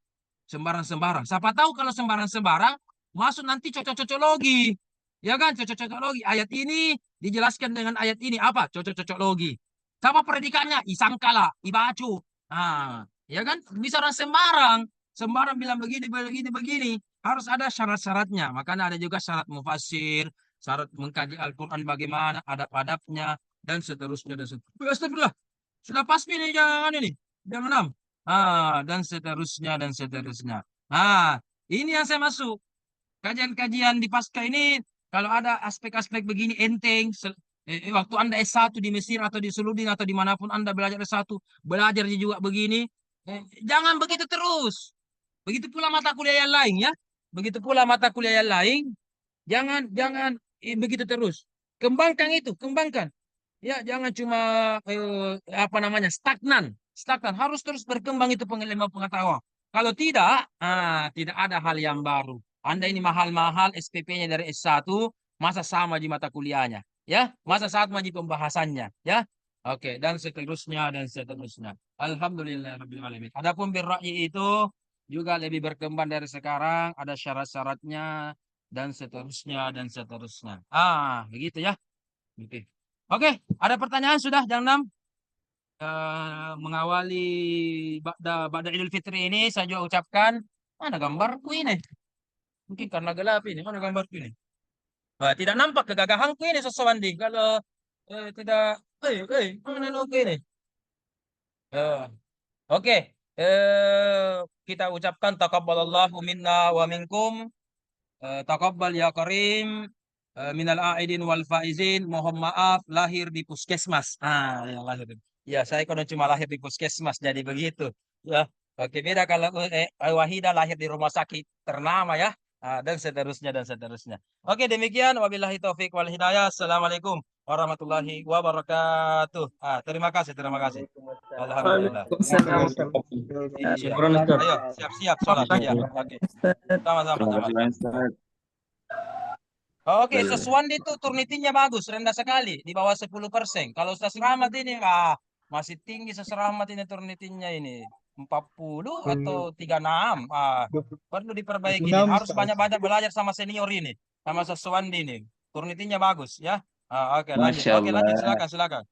Sembarang-sembarang. Siapa tahu kalau sembarang-sembarang, masuk nanti cocok-cocok logi. Ya kan, cocok-cocok logi. Ayat ini dijelaskan dengan ayat ini. Apa? Cocok-cocok logi. Sama predikatnya, isangkala, ibacu. Nah, ya kan, bisa orang sembarang. Sembarang bilang begini, begini, begini. Harus ada syarat-syaratnya. Makanya ada juga syarat mufassir, syarat mengkaji Al-Quran bagaimana, adab-adabnya, dan seterusnya. Dan seterusnya. Astagfirullah. Sudah pasti nih, jangan ini. Jangan enam. Dan seterusnya, dan seterusnya. Ini yang saya masuk. Kajian-kajian di pasca ini, kalau ada aspek-aspek begini enteng, waktu Anda S1 di Mesir atau di Suludin atau dimanapun Anda belajar S1, belajar juga begini, jangan begitu terus. Begitu pula mata kuliah yang lain ya. Begitu pula mata kuliah yang lain, jangan begitu terus. Kembangkan itu, kembangkan. Ya, jangan cuma apa namanya stagnan. Stagnan harus terus berkembang itu pengetahuan. Kalau tidak, tidak ada hal yang baru. Anda ini mahal-mahal SPP-nya dari S1, masa sama di mata kuliahnya, ya? Masa sama di pembahasannya, ya? Oke, dan seterusnya dan seterusnya. Alhamdulillahirabbil alamin. Adapun birra'yi itu juga lebih berkembang dari sekarang, ada syarat-syaratnya dan seterusnya dan seterusnya. Begitu ya. Oke. Oke, ada pertanyaan sudah jam 6? Mengawali Ba'da Idul Fitri ini saya juga ucapkan, mana gambarku ini? Mungkin karena gelap ini, mana gambarku ini? Tidak nampak kegagahanku ini Soswandi. Kalau tidak, mana logo ini? Oke, kita ucapkan taqabbalallahu minna wa minkum. Taqabbal ya karim. Minal aidin wal faizin, mohon maaf lahir di puskesmas. Ya lahir. Ya, saya kan cuma lahir di puskesmas jadi begitu. Ya. Oke, beda kalau Wahida lahir di rumah sakit ternama ya. Dan seterusnya dan seterusnya. Oke, demikian wabillahi taufik wal hidayah. Assalamualaikum warahmatullahi wabarakatuh. Terima kasih, terima kasih. Alhamdulillah. Iya. Ayo, siap-siap sholat ya. Oke. Sama-sama, sama-sama. Oke, Ustaz Wandi itu Turnitinya bagus, rendah sekali, di bawah 10%. Kalau Ustaz Rahmat ini, masih tinggi Ustaz Rahmat ini Turnitinya ini. 40 atau 36. Perlu diperbaiki. Harus banyak-banyak belajar sama senior ini. Sama Ustaz Wandi ini. Turnitinya bagus, ya. Oke, lanjut. Oke, lanjut. Silakan, silakan.